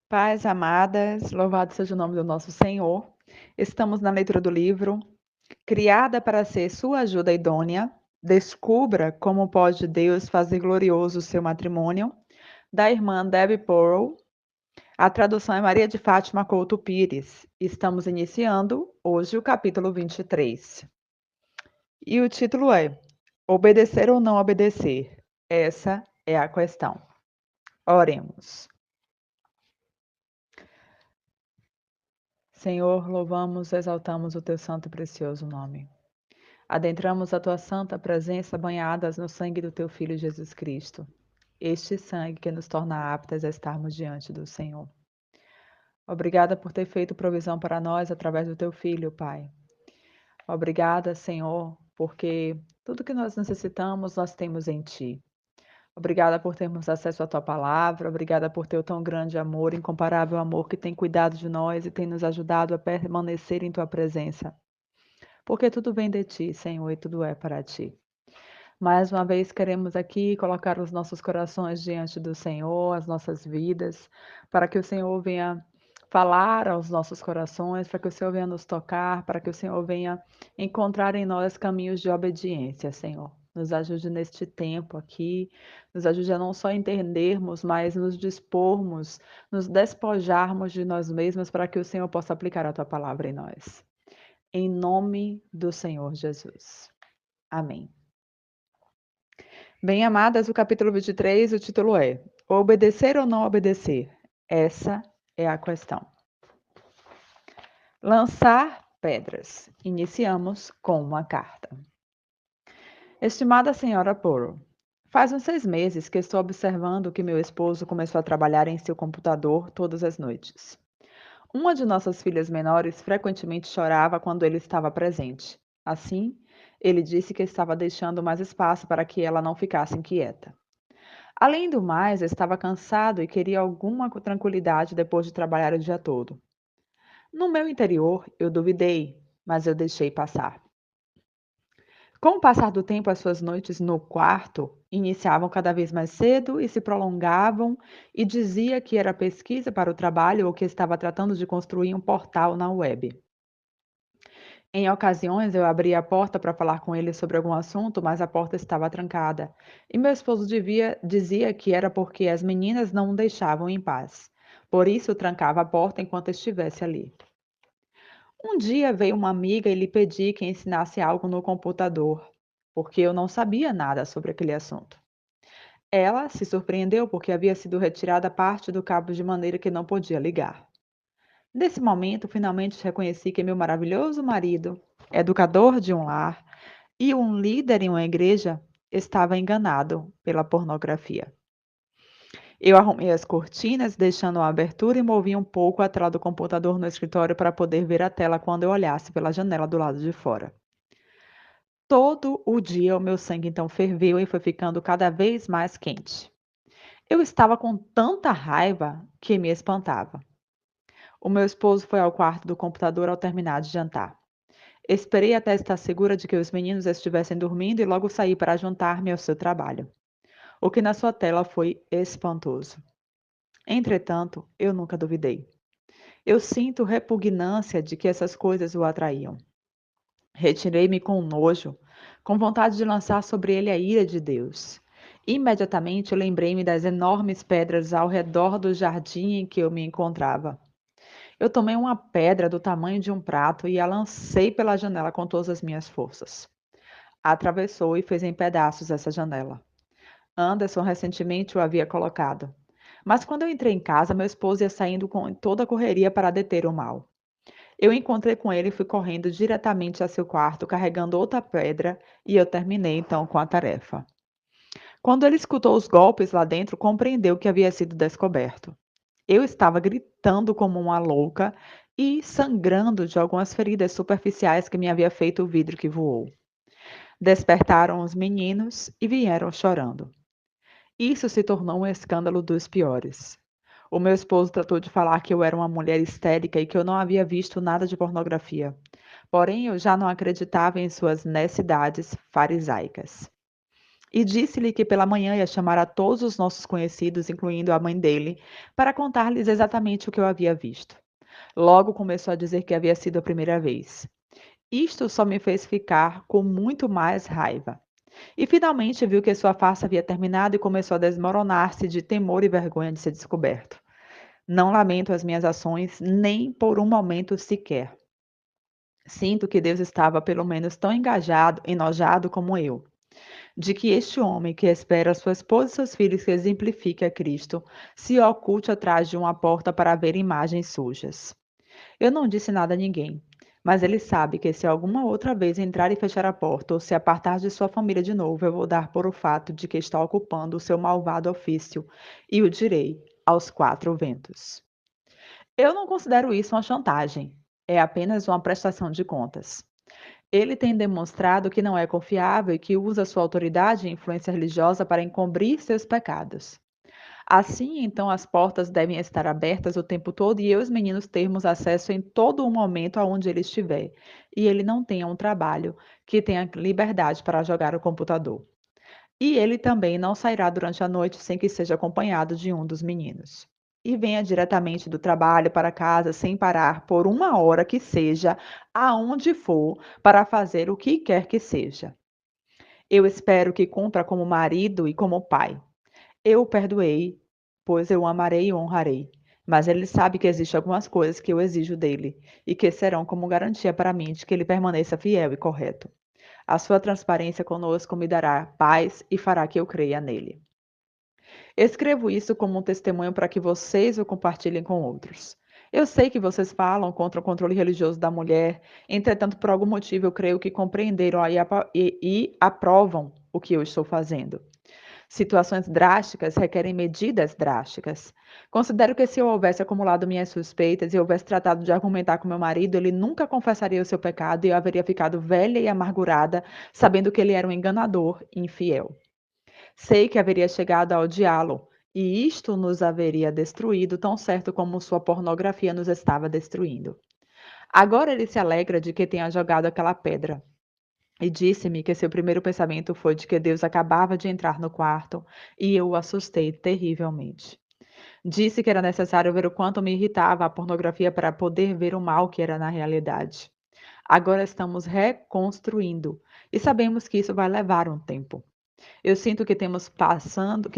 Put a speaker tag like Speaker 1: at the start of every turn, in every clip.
Speaker 1: Pais amadas, louvado seja o nome do nosso Senhor. Estamos na leitura do livro Criada para ser sua ajuda idônea. Descubra como pode Deus fazer glorioso o seu matrimônio, da irmã Debbie Porrow. A tradução é Maria de Fátima Couto Pires. Estamos iniciando hoje o capítulo 23. E o título é Obedecer ou não obedecer? Essa é a questão. Oremos. Senhor, louvamos, exaltamos o teu santo e precioso nome. Adentramos a tua santa presença banhadas no sangue do teu Filho Jesus Cristo. Este sangue que nos torna aptas a estarmos diante do Senhor. Obrigada por ter feito provisão para nós através do teu Filho, Pai. Obrigada, Senhor, porque tudo que nós necessitamos nós temos em ti. Obrigada por termos acesso à tua palavra, obrigada por teu tão grande amor, incomparável amor que tem cuidado de nós e tem nos ajudado a permanecer em tua presença. Porque tudo vem de ti, Senhor, e tudo é para ti. Mais uma vez queremos aqui colocar os nossos corações diante do Senhor, as nossas vidas, para que o Senhor venha falar aos nossos corações, para que o Senhor venha nos tocar, para que o Senhor venha encontrar em nós caminhos de obediência, Senhor. Nos ajude neste tempo aqui, nos ajude a não só entendermos, mas nos dispormos, nos despojarmos de nós mesmos para que o Senhor possa aplicar a tua palavra em nós. Em nome do Senhor Jesus. Amém. Bem-amadas, o capítulo 23, o título é Obedecer ou não obedecer? Essa é a questão. Lançar pedras. Iniciamos com uma carta. Estimada senhora Poro, faz uns 6 meses que estou observando que meu esposo começou a trabalhar em seu computador todas as noites. Uma de nossas filhas menores frequentemente chorava quando ele estava presente. Assim, ele disse que estava deixando mais espaço para que ela não ficasse inquieta. Além do mais, estava cansado e queria alguma tranquilidade depois de trabalhar o dia todo. No meu interior, eu duvidei, mas eu deixei passar. Com o passar do tempo, as suas noites no quarto iniciavam cada vez mais cedo e se prolongavam, e dizia que era pesquisa para o trabalho ou que estava tratando de construir um portal na web. Em ocasiões, eu abria a porta para falar com ele sobre algum assunto, mas a porta estava trancada. E meu esposo dizia que era porque as meninas não o deixavam em paz. Por isso, trancava a porta enquanto estivesse ali. Um dia veio uma amiga e lhe pedi que ensinasse algo no computador, porque eu não sabia nada sobre aquele assunto. Ela se surpreendeu porque havia sido retirada parte do cabo de maneira que não podia ligar. Nesse momento, finalmente reconheci que meu maravilhoso marido, educador de um lar e um líder em uma igreja, estava enganado pela pornografia. Eu arrumei as cortinas, deixando a abertura e movi um pouco a tela do computador no escritório para poder ver a tela quando eu olhasse pela janela do lado de fora. Todo o dia o meu sangue então ferveu e foi ficando cada vez mais quente. Eu estava com tanta raiva que me espantava. O meu esposo foi ao quarto do computador ao terminar de jantar. Esperei até estar segura de que os meninos estivessem dormindo e logo saí para juntar-me ao seu trabalho. O que na sua tela foi espantoso. Entretanto, eu nunca duvidei. Eu sinto repugnância de que essas coisas o atraíam. Retirei-me com nojo, com vontade de lançar sobre ele a ira de Deus. Imediatamente eu lembrei-me das enormes pedras ao redor do jardim em que eu me encontrava. Eu tomei uma pedra do tamanho de um prato e a lancei pela janela com todas as minhas forças. Atravessou e fez em pedaços essa janela. Anderson recentemente o havia colocado. Mas quando eu entrei em casa, meu esposo ia saindo com toda a correria para deter o mal. Eu encontrei com ele e fui correndo diretamente a seu quarto, carregando outra pedra, e eu terminei então com a tarefa. Quando ele escutou os golpes lá dentro, compreendeu que havia sido descoberto. Eu estava gritando como uma louca e sangrando de algumas feridas superficiais que me havia feito o vidro que voou. Despertaram os meninos e vieram chorando. Isso se tornou um escândalo dos piores. O meu esposo tratou de falar que eu era uma mulher histérica e que eu não havia visto nada de pornografia. Porém, eu já não acreditava em suas necessidades farisaicas. E disse-lhe que pela manhã ia chamar a todos os nossos conhecidos, incluindo a mãe dele, para contar-lhes exatamente o que eu havia visto. Logo começou a dizer que havia sido a primeira vez. Isto só me fez ficar com muito mais raiva. E finalmente viu que sua farsa havia terminado e começou a desmoronar-se de temor e vergonha de ser descoberto. Não lamento as minhas ações, nem por um momento sequer. Sinto que Deus estava pelo menos tão enojado como eu, de que este homem que espera sua esposa e seus filhos que exemplifique a Cristo, se oculte atrás de uma porta para ver imagens sujas. Eu não disse nada a ninguém, mas ele sabe que se alguma outra vez entrar e fechar a porta ou se apartar de sua família de novo, eu vou dar por o fato de que está ocupando o seu malvado ofício e o direi aos quatro ventos. Eu não considero isso uma chantagem, é apenas uma prestação de contas. Ele tem demonstrado que não é confiável e que usa sua autoridade e influência religiosa para encobrir seus pecados. Assim, então, as portas devem estar abertas o tempo todo e eu e os meninos termos acesso em todo o momento aonde ele estiver. E ele não tenha um trabalho que tenha liberdade para jogar o computador. E ele também não sairá durante a noite sem que seja acompanhado de um dos meninos. E venha diretamente do trabalho para casa sem parar por uma hora que seja, aonde for, para fazer o que quer que seja. Eu espero que cumpra como marido e como pai. Eu o perdoei, pois eu o amarei e o honrarei. Mas ele sabe que existem algumas coisas que eu exijo dele e que serão como garantia para mim de que ele permaneça fiel e correto. A sua transparência conosco me dará paz e fará que eu creia nele. Escrevo isso como um testemunho para que vocês o compartilhem com outros. Eu sei que vocês falam contra o controle religioso da mulher, entretanto, por algum motivo, eu creio que compreenderam e aprovam o que eu estou fazendo. Situações drásticas requerem medidas drásticas. Considero que se eu houvesse acumulado minhas suspeitas e houvesse tratado de argumentar com meu marido, ele nunca confessaria o seu pecado e eu haveria ficado velha e amargurada, sabendo que ele era um enganador e infiel. Sei que haveria chegado a odiá-lo, e isto nos haveria destruído tão certo como sua pornografia nos estava destruindo. Agora ele se alegra de que tenha jogado aquela pedra. E disse-me que seu primeiro pensamento foi de que Deus acabava de entrar no quarto, e eu o assustei terrivelmente. Disse que era necessário ver o quanto me irritava a pornografia para poder ver o mal que era na realidade. Agora estamos reconstruindo, e sabemos que isso vai levar um tempo. Eu sinto que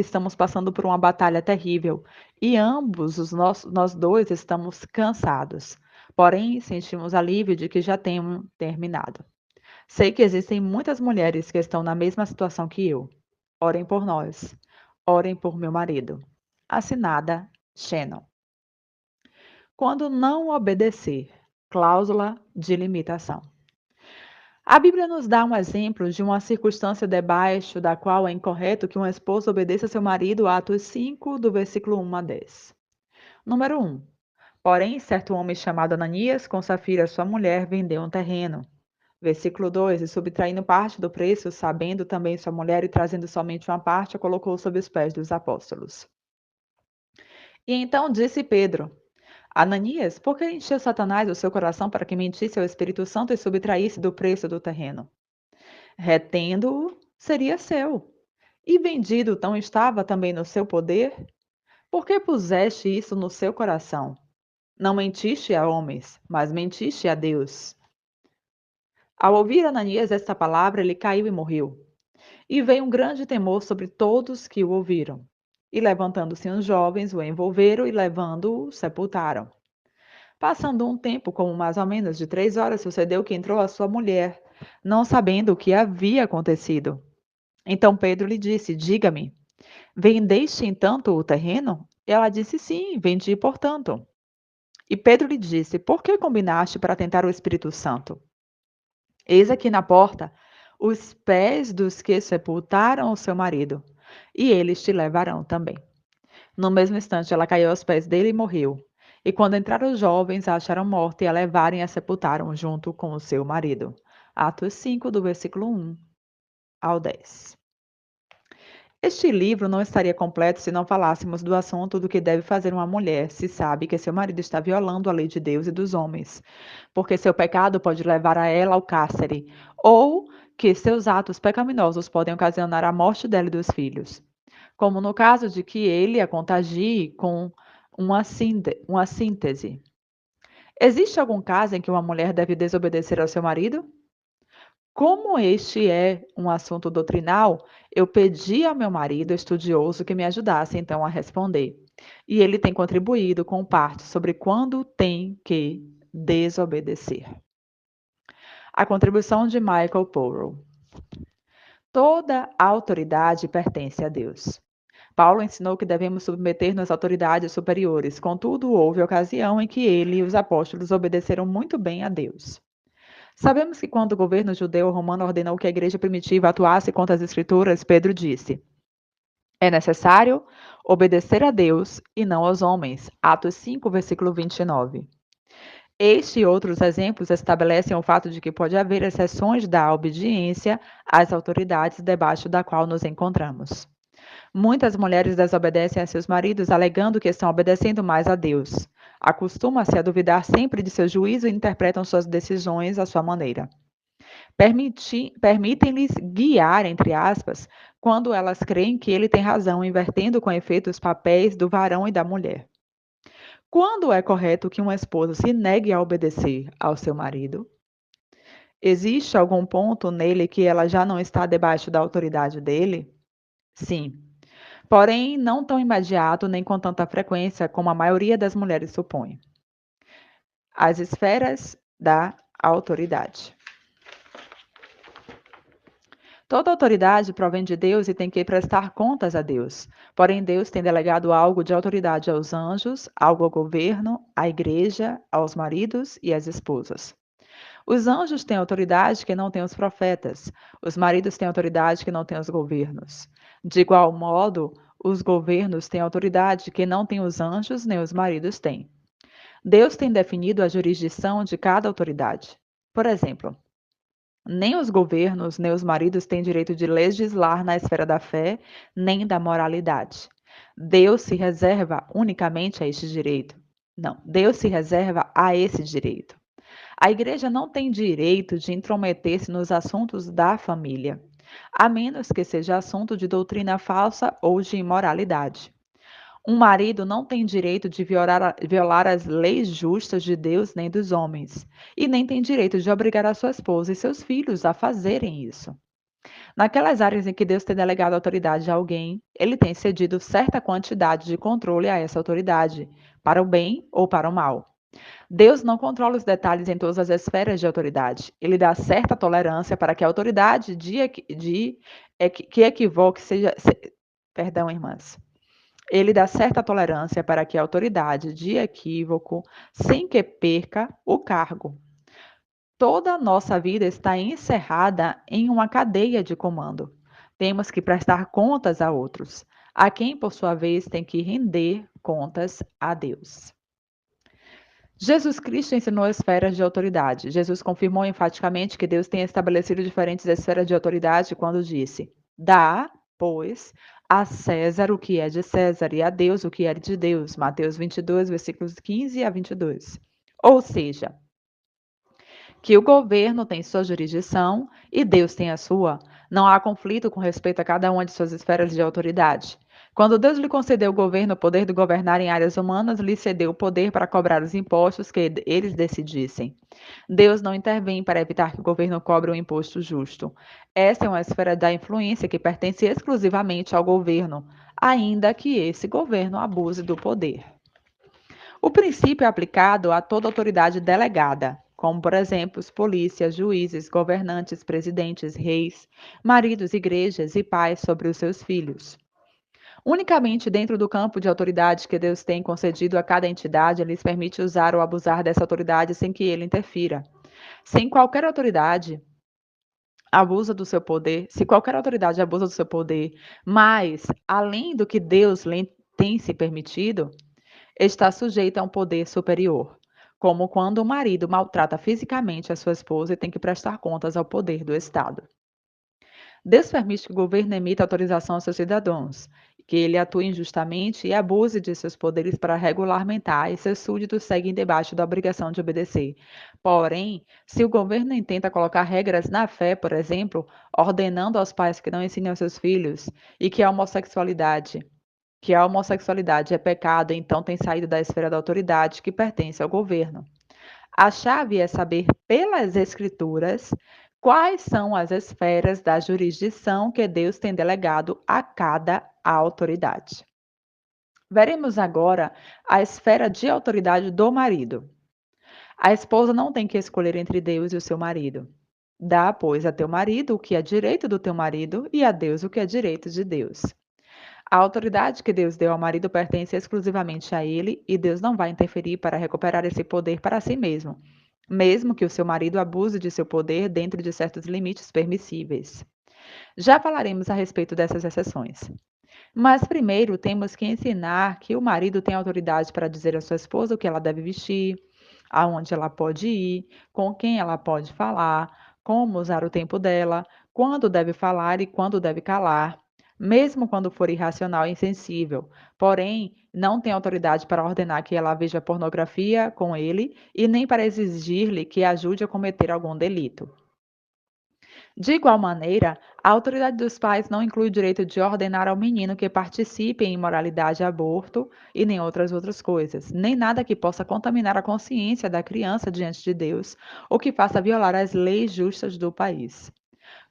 Speaker 1: estamos passando por uma batalha terrível e ambos nós dois estamos cansados. Porém, sentimos alívio de que já tenham terminado. Sei que existem muitas mulheres que estão na mesma situação que eu. Orem por nós. Orem por meu marido. Assinada Shannon. Quando não obedecer. Cláusula de limitação. A Bíblia nos dá um exemplo de uma circunstância debaixo da qual é incorreto que uma esposa obedeça seu marido, Atos 5, do versículo 1 a 10. Número 1. Porém, certo homem chamado Ananias, com Safira, sua mulher, vendeu um terreno. Versículo 2. E subtraindo parte do preço, sabendo também sua mulher e trazendo somente uma parte, a colocou sob os pés dos apóstolos. E então disse Pedro: Ananias, por que encheu Satanás o seu coração para que mentisse ao Espírito Santo e subtraísse do preço do terreno? Retendo-o, seria seu. E vendido tão estava também no seu poder? Por que puseste isso no seu coração? Não mentiste a homens, mas mentiste a Deus. Ao ouvir Ananias esta palavra, ele caiu e morreu. E veio um grande temor sobre todos que o ouviram. E levantando-se uns jovens, o envolveram e, levando-o, sepultaram. Passando um tempo, como mais ou menos de 3 horas, sucedeu que entrou a sua mulher, não sabendo o que havia acontecido. Então Pedro lhe disse: Diga-me, vendeste entanto o terreno? Ela disse: Sim, vendi, portanto. E Pedro lhe disse: Por que combinaste para tentar o Espírito Santo? Eis aqui na porta os pés dos que sepultaram o seu marido, e eles te levarão também. No mesmo instante, ela caiu aos pés dele e morreu. E quando entraram os jovens, a acharam morta e a levaram e a sepultaram junto com o seu marido. Atos 5, do versículo 1 ao 10. Este livro não estaria completo se não falássemos do assunto do que deve fazer uma mulher se sabe que seu marido está violando a lei de Deus e dos homens, porque seu pecado pode levar a ela ao cárcere, ou que seus atos pecaminosos podem ocasionar a morte dela e dos filhos, como no caso de que ele a contagie com uma síntese. Existe algum caso em que uma mulher deve desobedecer ao seu marido? Como este é um assunto doutrinal, eu pedi ao meu marido estudioso que me ajudasse então a responder. E ele tem contribuído com parte sobre quando tem que desobedecer. A contribuição de Michael Porro. Toda a autoridade pertence a Deus. Paulo ensinou que devemos submeter-nos às autoridades superiores, contudo, houve ocasião em que ele e os apóstolos obedeceram muito bem a Deus. Sabemos que quando o governo judeu-romano ordenou que a igreja primitiva atuasse contra as escrituras, Pedro disse: é necessário obedecer a Deus e não aos homens. Atos 5, versículo 29. Este e outros exemplos estabelecem o fato de que pode haver exceções da obediência às autoridades debaixo da qual nos encontramos. Muitas mulheres desobedecem a seus maridos, alegando que estão obedecendo mais a Deus. Acostumam-se a duvidar sempre de seu juízo e interpretam suas decisões à sua maneira. Permitem-lhes guiar, entre aspas, quando elas creem que ele tem razão, invertendo com efeito os papéis do varão e da mulher. Quando é correto que uma esposa se negue a obedecer ao seu marido? Existe algum ponto nele que ela já não está debaixo da autoridade dele? Sim. Porém, não tão imediato nem com tanta frequência como a maioria das mulheres supõe. As esferas da autoridade. Toda autoridade provém de Deus e tem que prestar contas a Deus. Porém, Deus tem delegado algo de autoridade aos anjos, algo ao governo, à igreja, aos maridos e às esposas. Os anjos têm autoridade que não têm os profetas. Os maridos têm autoridade que não têm os governos. De igual modo, os governos têm autoridade que não têm os anjos nem os maridos têm. Deus tem definido a jurisdição de cada autoridade. Por exemplo, nem os governos, nem os maridos têm direito de legislar na esfera da fé, nem da moralidade. Deus se reserva unicamente a este direito. Não, Deus se reserva a esse direito. A igreja não tem direito de intrometer-se nos assuntos da família, a menos que seja assunto de doutrina falsa ou de imoralidade. Um marido não tem direito de violar as leis justas de Deus nem dos homens, e nem tem direito de obrigar a sua esposa e seus filhos a fazerem isso. Naquelas áreas em que Deus tem delegado autoridade a alguém, ele tem cedido certa quantidade de controle a essa autoridade, para o bem ou para o mal. Deus não controla os detalhes em todas as esferas de autoridade. Ele dá certa tolerância para que a autoridade que equivoque seja. Perdão, irmãs. Ele dá certa tolerância para que a autoridade de equívoco, sem que perca o cargo. Toda a nossa vida está encerrada em uma cadeia de comando. Temos que prestar contas a outros, a quem, por sua vez, tem que render contas a Deus. Jesus Cristo ensinou esferas de autoridade. Jesus confirmou enfaticamente que Deus tem estabelecido diferentes esferas de autoridade quando disse: dá, pois, a César o que é de César e a Deus o que é de Deus. Mateus 22, versículos 15 a 22. Ou seja, que o governo tem sua jurisdição e Deus tem a sua. Não há conflito com respeito a cada uma de suas esferas de autoridade. Quando Deus lhe concedeu o governo, o poder de governar em áreas humanas, lhe cedeu o poder para cobrar os impostos que eles decidissem. Deus não intervém para evitar que o governo cobre um imposto justo. Essa é uma esfera da influência que pertence exclusivamente ao governo, ainda que esse governo abuse do poder. O princípio é aplicado a toda autoridade delegada, como, por exemplo, os polícias, juízes, governantes, presidentes, reis, maridos, igrejas e pais sobre os seus filhos. Unicamente dentro do campo de autoridade que Deus tem concedido a cada entidade, ele lhes permite usar ou abusar dessa autoridade sem que ele interfira. Sem qualquer autoridade abusa do seu poder, se qualquer autoridade abusa do seu poder, mas além do que Deus tem se permitido, está sujeita a um poder superior, como quando o marido maltrata fisicamente a sua esposa e tem que prestar contas ao poder do Estado. Deus permite que o governo emita autorização aos seus cidadãos, que ele atue injustamente e abuse de seus poderes para regulamentar e seus súditos seguem debaixo da obrigação de obedecer. Porém, se o governo intenta colocar regras na fé, por exemplo, ordenando aos pais que não ensinem aos seus filhos e que a homossexualidade é pecado, então tem saído da esfera da autoridade que pertence ao governo. A chave é saber pelas Escrituras quais são as esferas da jurisdição que Deus tem delegado a cada autoridade. Veremos agora a esfera de autoridade do marido. A esposa não tem que escolher entre Deus e o seu marido. Dá, pois, a teu marido o que é direito do teu marido e a Deus o que é direito de Deus. A autoridade que Deus deu ao marido pertence exclusivamente a ele e Deus não vai interferir para recuperar esse poder para si mesmo, mesmo que o seu marido abuse de seu poder dentro de certos limites permissíveis. Já falaremos a respeito dessas exceções. Mas primeiro temos que ensinar que o marido tem autoridade para dizer à sua esposa o que ela deve vestir, aonde ela pode ir, com quem ela pode falar, como usar o tempo dela, quando deve falar e quando deve calar, mesmo quando for irracional e insensível. Porém, não tem autoridade para ordenar que ela veja pornografia com ele e nem para exigir-lhe que ajude a cometer algum delito. De igual maneira, a autoridade dos pais não inclui o direito de ordenar ao menino que participe em imoralidade, aborto e nem outras coisas, nem nada que possa contaminar a consciência da criança diante de Deus ou que faça violar as leis justas do país.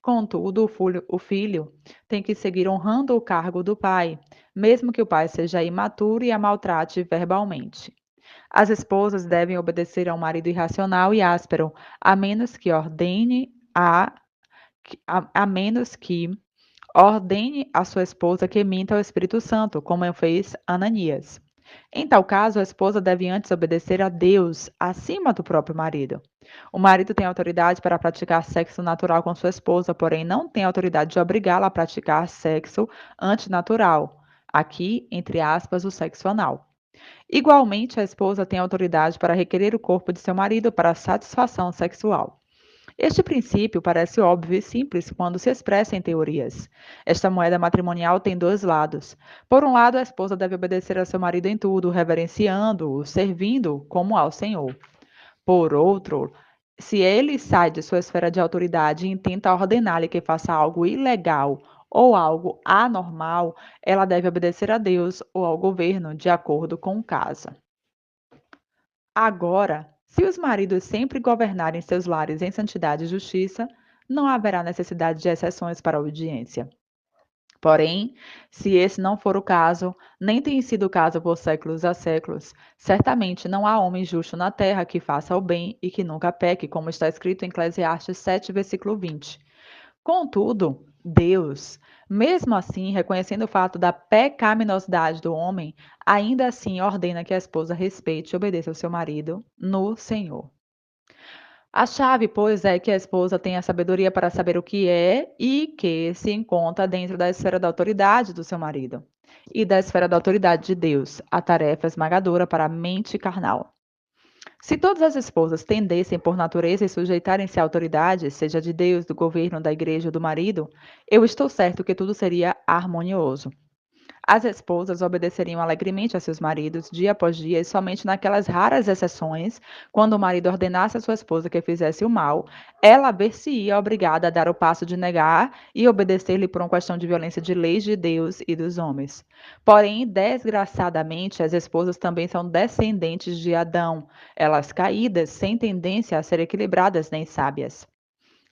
Speaker 1: Contudo, o filho tem que seguir honrando o cargo do pai, mesmo que o pai seja imaturo e a maltrate verbalmente. As esposas devem obedecer a um marido irracional e áspero, a menos que ordene a menos que ordene a sua esposa que minta ao Espírito Santo, como fez Ananias. Em tal caso, a esposa deve antes obedecer a Deus acima do próprio marido. O marido tem autoridade para praticar sexo natural com sua esposa, porém não tem autoridade de obrigá-la a praticar sexo antinatural. Aqui, entre aspas, o sexo anal. Igualmente, a esposa tem autoridade para requerer o corpo de seu marido para satisfação sexual. Este princípio parece óbvio e simples quando se expressa em teorias. Esta moeda matrimonial tem dois lados. Por um lado, a esposa deve obedecer a seu marido em tudo, reverenciando-o, servindo como ao Senhor. Por outro, se ele sai de sua esfera de autoridade e intenta ordenar-lhe que faça algo ilegal ou algo anormal, ela deve obedecer a Deus ou ao governo, de acordo com o caso. Agora, se os maridos sempre governarem seus lares em santidade e justiça, não haverá necessidade de exceções para a audiência. Porém, se esse não for o caso, nem tem sido o caso por séculos a séculos, certamente não há homem justo na terra que faça o bem e que nunca peque, como está escrito em Eclesiastes 7, versículo 20. Contudo, Deus, mesmo assim, reconhecendo o fato da pecaminosidade do homem, ainda assim ordena que a esposa respeite e obedeça ao seu marido no Senhor. A chave, pois, é que a esposa tenha sabedoria para saber o que é e que se encontra dentro da esfera da autoridade do seu marido e da esfera da autoridade de Deus, a tarefa esmagadora para a mente carnal. Se todas as esposas tendessem por natureza e sujeitarem-se à autoridade, seja de Deus, do governo, da igreja ou do marido, eu estou certo que tudo seria harmonioso. As esposas obedeceriam alegremente a seus maridos dia após dia e somente naquelas raras exceções, quando o marido ordenasse a sua esposa que fizesse o mal, ela ver-se-ia obrigada a dar o passo de negar e obedecer-lhe por uma questão de violência de leis de Deus e dos homens. Porém, desgraçadamente, as esposas também são descendentes de Adão, elas caídas, sem tendência a ser equilibradas nem sábias.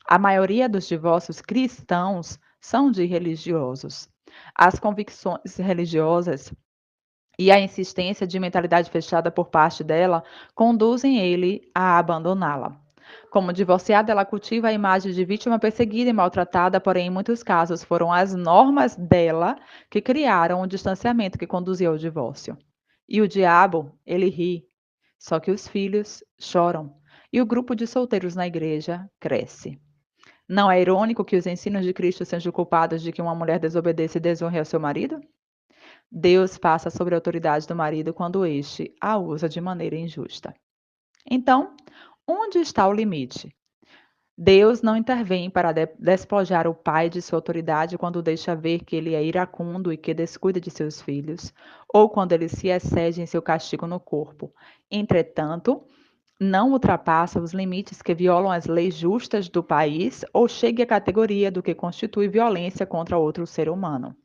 Speaker 1: A maioria dos divórcios cristãos são de religiosos. As convicções religiosas e a insistência de mentalidade fechada por parte dela conduzem ele a abandoná-la. Como divorciada, ela cultiva a imagem de vítima perseguida e maltratada, porém, em muitos casos, foram as normas dela que criaram o distanciamento que conduziu ao divórcio. E o diabo, ele ri, só que os filhos choram, e o grupo de solteiros na igreja cresce. Não é irônico que os ensinos de Cristo sejam culpados de que uma mulher desobedeça e desonre ao seu marido? Deus passa sobre a autoridade do marido quando este a usa de maneira injusta. Então, onde está o limite? Deus não intervém para despojar o pai de sua autoridade quando deixa ver que ele é iracundo e que descuida de seus filhos, ou quando ele se excede em seu castigo no corpo. Entretanto, não ultrapassa os limites que violam as leis justas do país ou chegue à categoria do que constitui violência contra outro ser humano.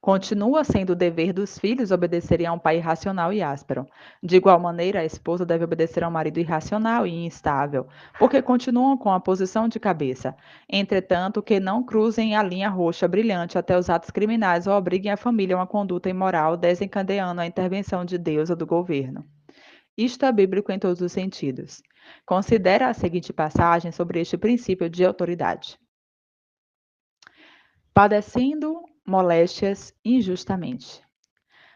Speaker 1: Continua sendo o dever dos filhos obedecerem a um pai irracional e áspero. De igual maneira, a esposa deve obedecer a um marido irracional e instável, porque continuam com a posição de cabeça. Entretanto, que não cruzem a linha roxa brilhante até os atos criminais ou obriguem a família a uma conduta imoral, desencadeando a intervenção de Deus ou do governo. Isto é bíblico em todos os sentidos. Considera a seguinte passagem sobre este princípio de autoridade. Padecendo moléstias injustamente.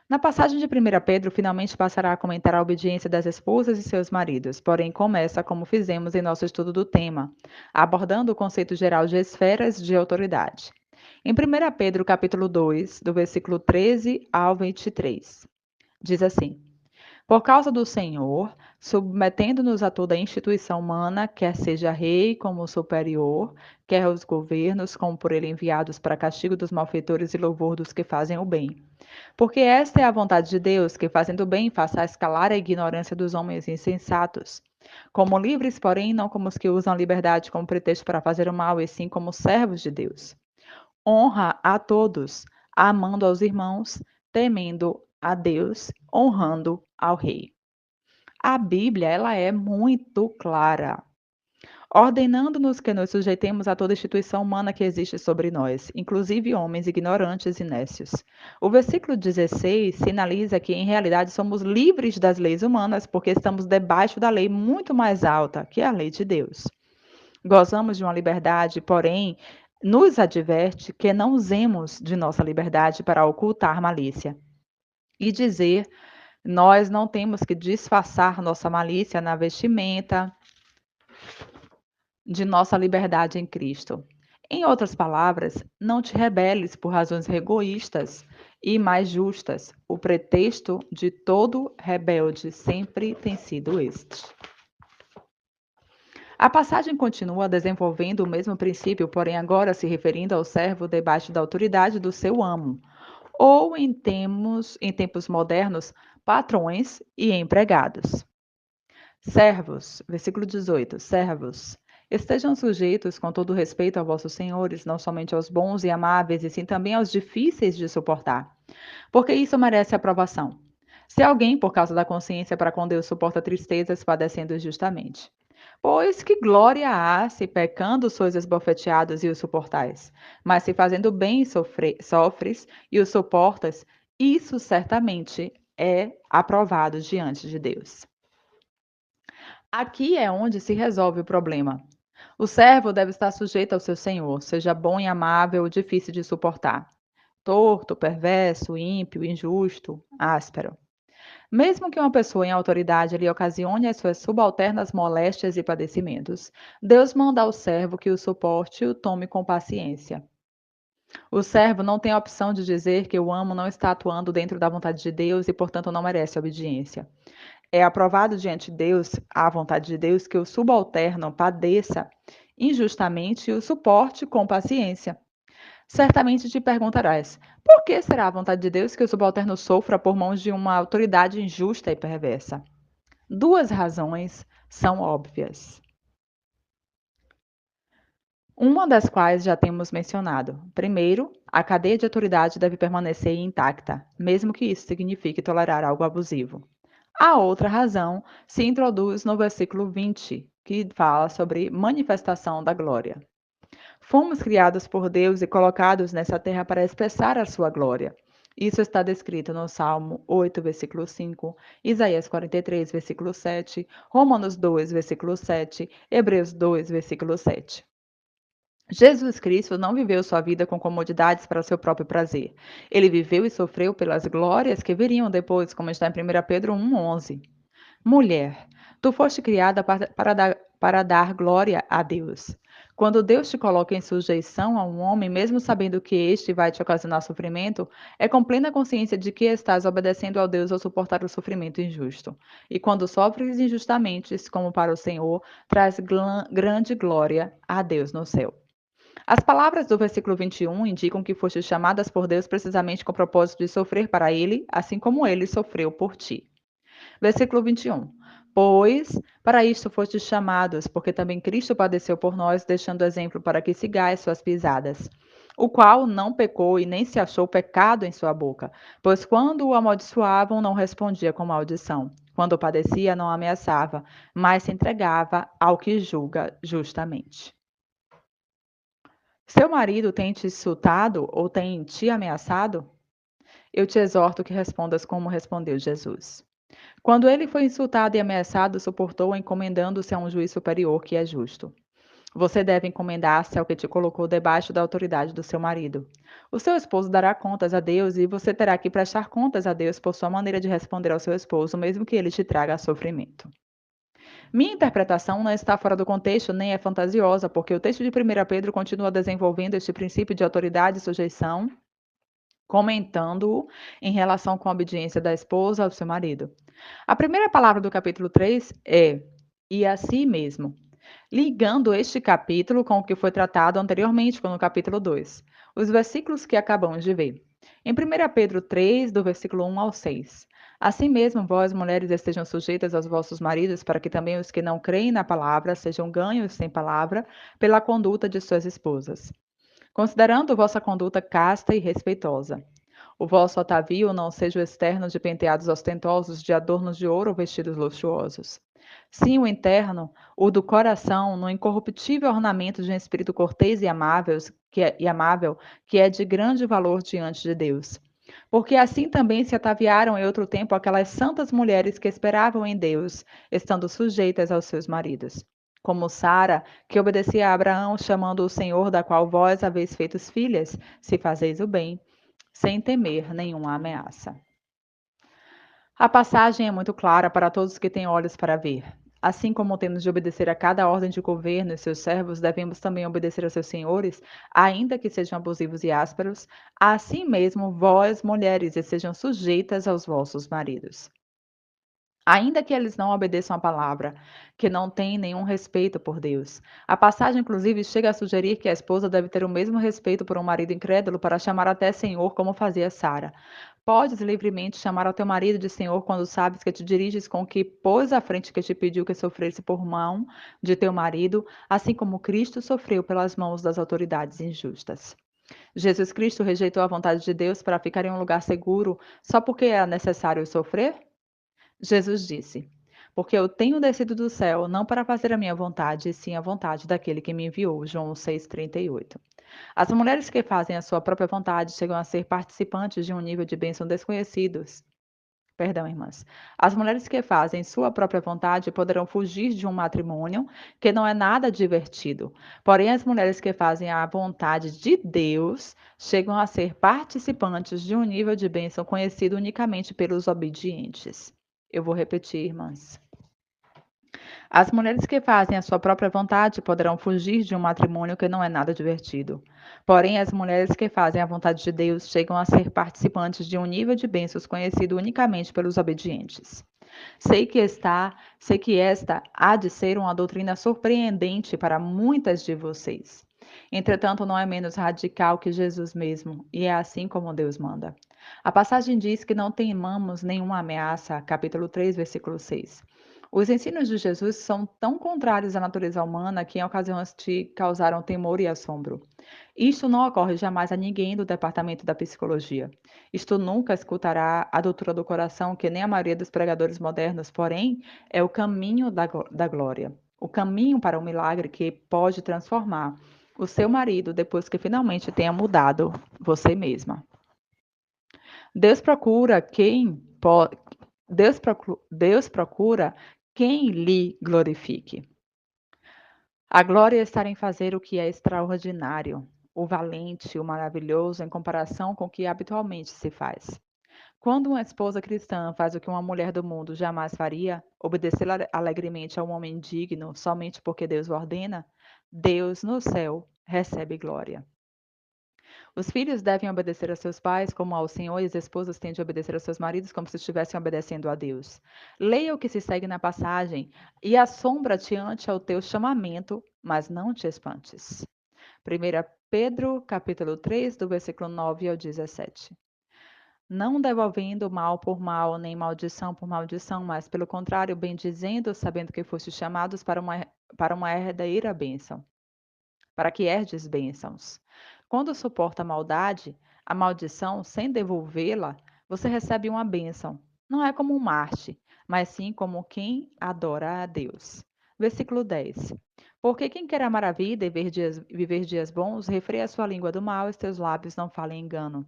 Speaker 1: Na passagem de 1 Pedro, finalmente passará a comentar a obediência das esposas e seus maridos, porém começa como fizemos em nosso estudo do tema, abordando o conceito geral de esferas de autoridade. Em 1 Pedro, capítulo 2, do versículo 13 ao 23, diz assim: por causa do Senhor, submetendo-nos a toda instituição humana, quer seja rei como superior, quer os governos como por ele enviados para castigo dos malfeitores e louvor dos que fazem o bem. Porque esta é a vontade de Deus, que fazendo o bem faça escalar a ignorância dos homens insensatos. Como livres, porém, não como os que usam a liberdade como pretexto para fazer o mal, e sim como servos de Deus. Honra a todos, amando aos irmãos, temendo a Deus, honrando ao rei. A Bíblia, ela é muito clara, ordenando-nos que nos sujeitemos a toda instituição humana que existe sobre nós, inclusive homens ignorantes e nécios. O versículo 16 sinaliza que, em realidade, somos livres das leis humanas, porque estamos debaixo da lei muito mais alta, que é a lei de Deus. Gozamos de uma liberdade, porém, nos adverte que não usemos de nossa liberdade para ocultar malícia. E dizer, nós não temos que disfarçar nossa malícia na vestimenta de nossa liberdade em Cristo. Em outras palavras, não te rebeles por razões egoístas e mais justas. O pretexto de todo rebelde sempre tem sido este. A passagem continua desenvolvendo o mesmo princípio, porém agora se referindo ao servo debaixo da autoridade do seu amo, ou em tempos modernos, patrões e empregados. Servos, versículo 18, servos, estejam sujeitos com todo respeito a vossos senhores, não somente aos bons e amáveis, e sim também aos difíceis de suportar, porque isso merece aprovação. Se alguém, por causa da consciência para com Deus, suporta tristezas, padecendo injustamente. Pois que glória há se pecando sois esbofeteados e o suportais, mas se fazendo bem sofres e o suportas, isso certamente é aprovado diante de Deus. Aqui é onde se resolve o problema. O servo deve estar sujeito ao seu senhor, seja bom e amável ou difícil de suportar, torto, perverso, ímpio, injusto, áspero. Mesmo que uma pessoa em autoridade lhe ocasione às suas subalternas moléstias e padecimentos, Deus manda ao servo que o suporte e o tome com paciência. O servo não tem a opção de dizer que o amo não está atuando dentro da vontade de Deus e, portanto, não merece obediência. É aprovado diante de Deus, a vontade de Deus, que o subalterno padeça injustamente e o suporte com paciência. Certamente te perguntarás: por que será a vontade de Deus que o subalterno sofra por mãos de uma autoridade injusta e perversa? Duas razões são óbvias. Uma das quais já temos mencionado. Primeiro, a cadeia de autoridade deve permanecer intacta, mesmo que isso signifique tolerar algo abusivo. A outra razão se introduz no versículo 20, que fala sobre manifestação da glória. Fomos criados por Deus e colocados nessa terra para expressar a sua glória. Isso está descrito no Salmo 8, versículo 5, Isaías 43, versículo 7, Romanos 2, versículo 7, Hebreus 2, versículo 7. Jesus Cristo não viveu sua vida com comodidades para seu próprio prazer. Ele viveu e sofreu pelas glórias que viriam depois, como está em 1 Pedro 1,11. Mulher, tu foste criada para dar glória a Deus. Quando Deus te coloca em sujeição a um homem, mesmo sabendo que este vai te ocasionar sofrimento, é com plena consciência de que estás obedecendo ao Deus ao suportar o sofrimento injusto. E quando sofres injustamente, como para o Senhor, traz grande glória a Deus no céu. As palavras do versículo 21 indicam que fostes chamadas por Deus precisamente com o propósito de sofrer para Ele, assim como Ele sofreu por ti. Versículo 21. Pois para isto fostes chamados, porque também Cristo padeceu por nós, deixando exemplo para que sigais suas pisadas. O qual não pecou e nem se achou pecado em sua boca, pois quando o amaldiçoavam, não respondia com maldição. Quando padecia, não ameaçava, mas se entregava ao que julga justamente. Seu marido tem te insultado ou tem te ameaçado? Eu te exorto que respondas como respondeu Jesus. Quando ele foi insultado e ameaçado, suportou, encomendando-se a um juiz superior que é justo. Você deve encomendar-se ao que te colocou debaixo da autoridade do seu marido. O seu esposo dará contas a Deus e você terá que prestar contas a Deus por sua maneira de responder ao seu esposo, mesmo que ele te traga sofrimento. Minha interpretação não está fora do contexto nem é fantasiosa, porque o texto de 1 Pedro continua desenvolvendo este princípio de autoridade e sujeição, comentando-o em relação com a obediência da esposa ao seu marido. A primeira palavra do capítulo 3 é "e a si mesmo", ligando este capítulo com o que foi tratado anteriormente no capítulo 2, os versículos que acabamos de ver. Em 1 Pedro 3, do versículo 1 ao 6. Assim mesmo, vós, mulheres, estejam sujeitas aos vossos maridos, para que também os que não creem na palavra sejam ganhos sem palavra pela conduta de suas esposas, considerando vossa conduta casta e respeitosa. O vosso atavio não seja o externo de penteados ostentosos, de adornos de ouro ou vestidos luxuosos. Sim, o interno, o do coração, no incorruptível ornamento de um espírito cortês e amável, que é de grande valor diante de Deus. Porque assim também se ataviaram em outro tempo aquelas santas mulheres que esperavam em Deus, estando sujeitas aos seus maridos. Como Sara, que obedecia a Abraão, chamando o Senhor, da qual vós haveis feitos filhas, se fazeis o bem, sem temer nenhuma ameaça. A passagem é muito clara para todos que têm olhos para ver. Assim como temos de obedecer a cada ordem de governo e seus servos, devemos também obedecer aos seus senhores, ainda que sejam abusivos e ásperos. Assim mesmo, vós, mulheres, sejam sujeitas aos vossos maridos. Ainda que eles não obedeçam a palavra, que não têm nenhum respeito por Deus. A passagem, inclusive, chega a sugerir que a esposa deve ter o mesmo respeito por um marido incrédulo para chamar até Senhor, como fazia Sara. Podes livremente chamar ao teu marido de Senhor quando sabes que te diriges com o que pôs à frente que te pediu que sofresse por mão de teu marido, assim como Cristo sofreu pelas mãos das autoridades injustas. Jesus Cristo rejeitou a vontade de Deus para ficar em um lugar seguro só porque era necessário sofrer? Jesus disse: Porque eu tenho descido do céu não para fazer a minha vontade, e sim a vontade daquele que me enviou. João 6,38. As mulheres que fazem a sua própria vontade chegam a ser participantes de um nível de bênção desconhecidos. Perdão, irmãs. As mulheres que fazem sua própria vontade poderão fugir de um matrimônio que não é nada divertido. Porém, as mulheres que fazem a vontade de Deus chegam a ser participantes de um nível de bênção conhecido unicamente pelos obedientes. Eu vou repetir, irmãs. As mulheres que fazem a sua própria vontade poderão fugir de um matrimônio que não é nada divertido. Porém, as mulheres que fazem a vontade de Deus chegam a ser participantes de um nível de bênçãos conhecido unicamente pelos obedientes. Sei que esta há de ser uma doutrina surpreendente para muitas de vocês. Entretanto, não é menos radical que Jesus mesmo, e é assim como Deus manda. A passagem diz que não temamos nenhuma ameaça, capítulo 3, versículo 6. Os ensinos de Jesus são tão contrários à natureza humana que em ocasiões te causaram temor e assombro. Isto não ocorre jamais a ninguém do departamento da psicologia. Isto nunca escutará a doutrina do coração, que nem a maioria dos pregadores modernos, porém, é o caminho da glória. O caminho para o milagre que pode transformar o seu marido depois que finalmente tenha mudado você mesma. Deus procura quem po- Deus procura quem lhe glorifique. A glória está em fazer o que é extraordinário, o valente, o maravilhoso, em comparação com o que habitualmente se faz. Quando uma esposa cristã faz o que uma mulher do mundo jamais faria, obedecer alegremente a um homem digno somente porque Deus o ordena, Deus no céu recebe glória. Os filhos devem obedecer a seus pais como ao Senhor, e as esposas têm de obedecer aos seus maridos como se estivessem obedecendo a Deus. Leia o que se segue na passagem e assombra-te ante ao teu chamamento, mas não te espantes. 1 Pedro, capítulo 3, do versículo 9 ao 17. Não devolvendo mal por mal, nem maldição por maldição, mas pelo contrário, bendizendo, sabendo que fostes chamados para uma herdeira bênção, para que herdes bênçãos. Quando suporta a maldade, a maldição, sem devolvê-la, você recebe uma bênção. Não é como um Marte, mas sim como quem adora a Deus. Versículo 10. Porque quem quer amar a vida e viver dias bons, refreia a sua língua do mal e seus lábios não falem engano.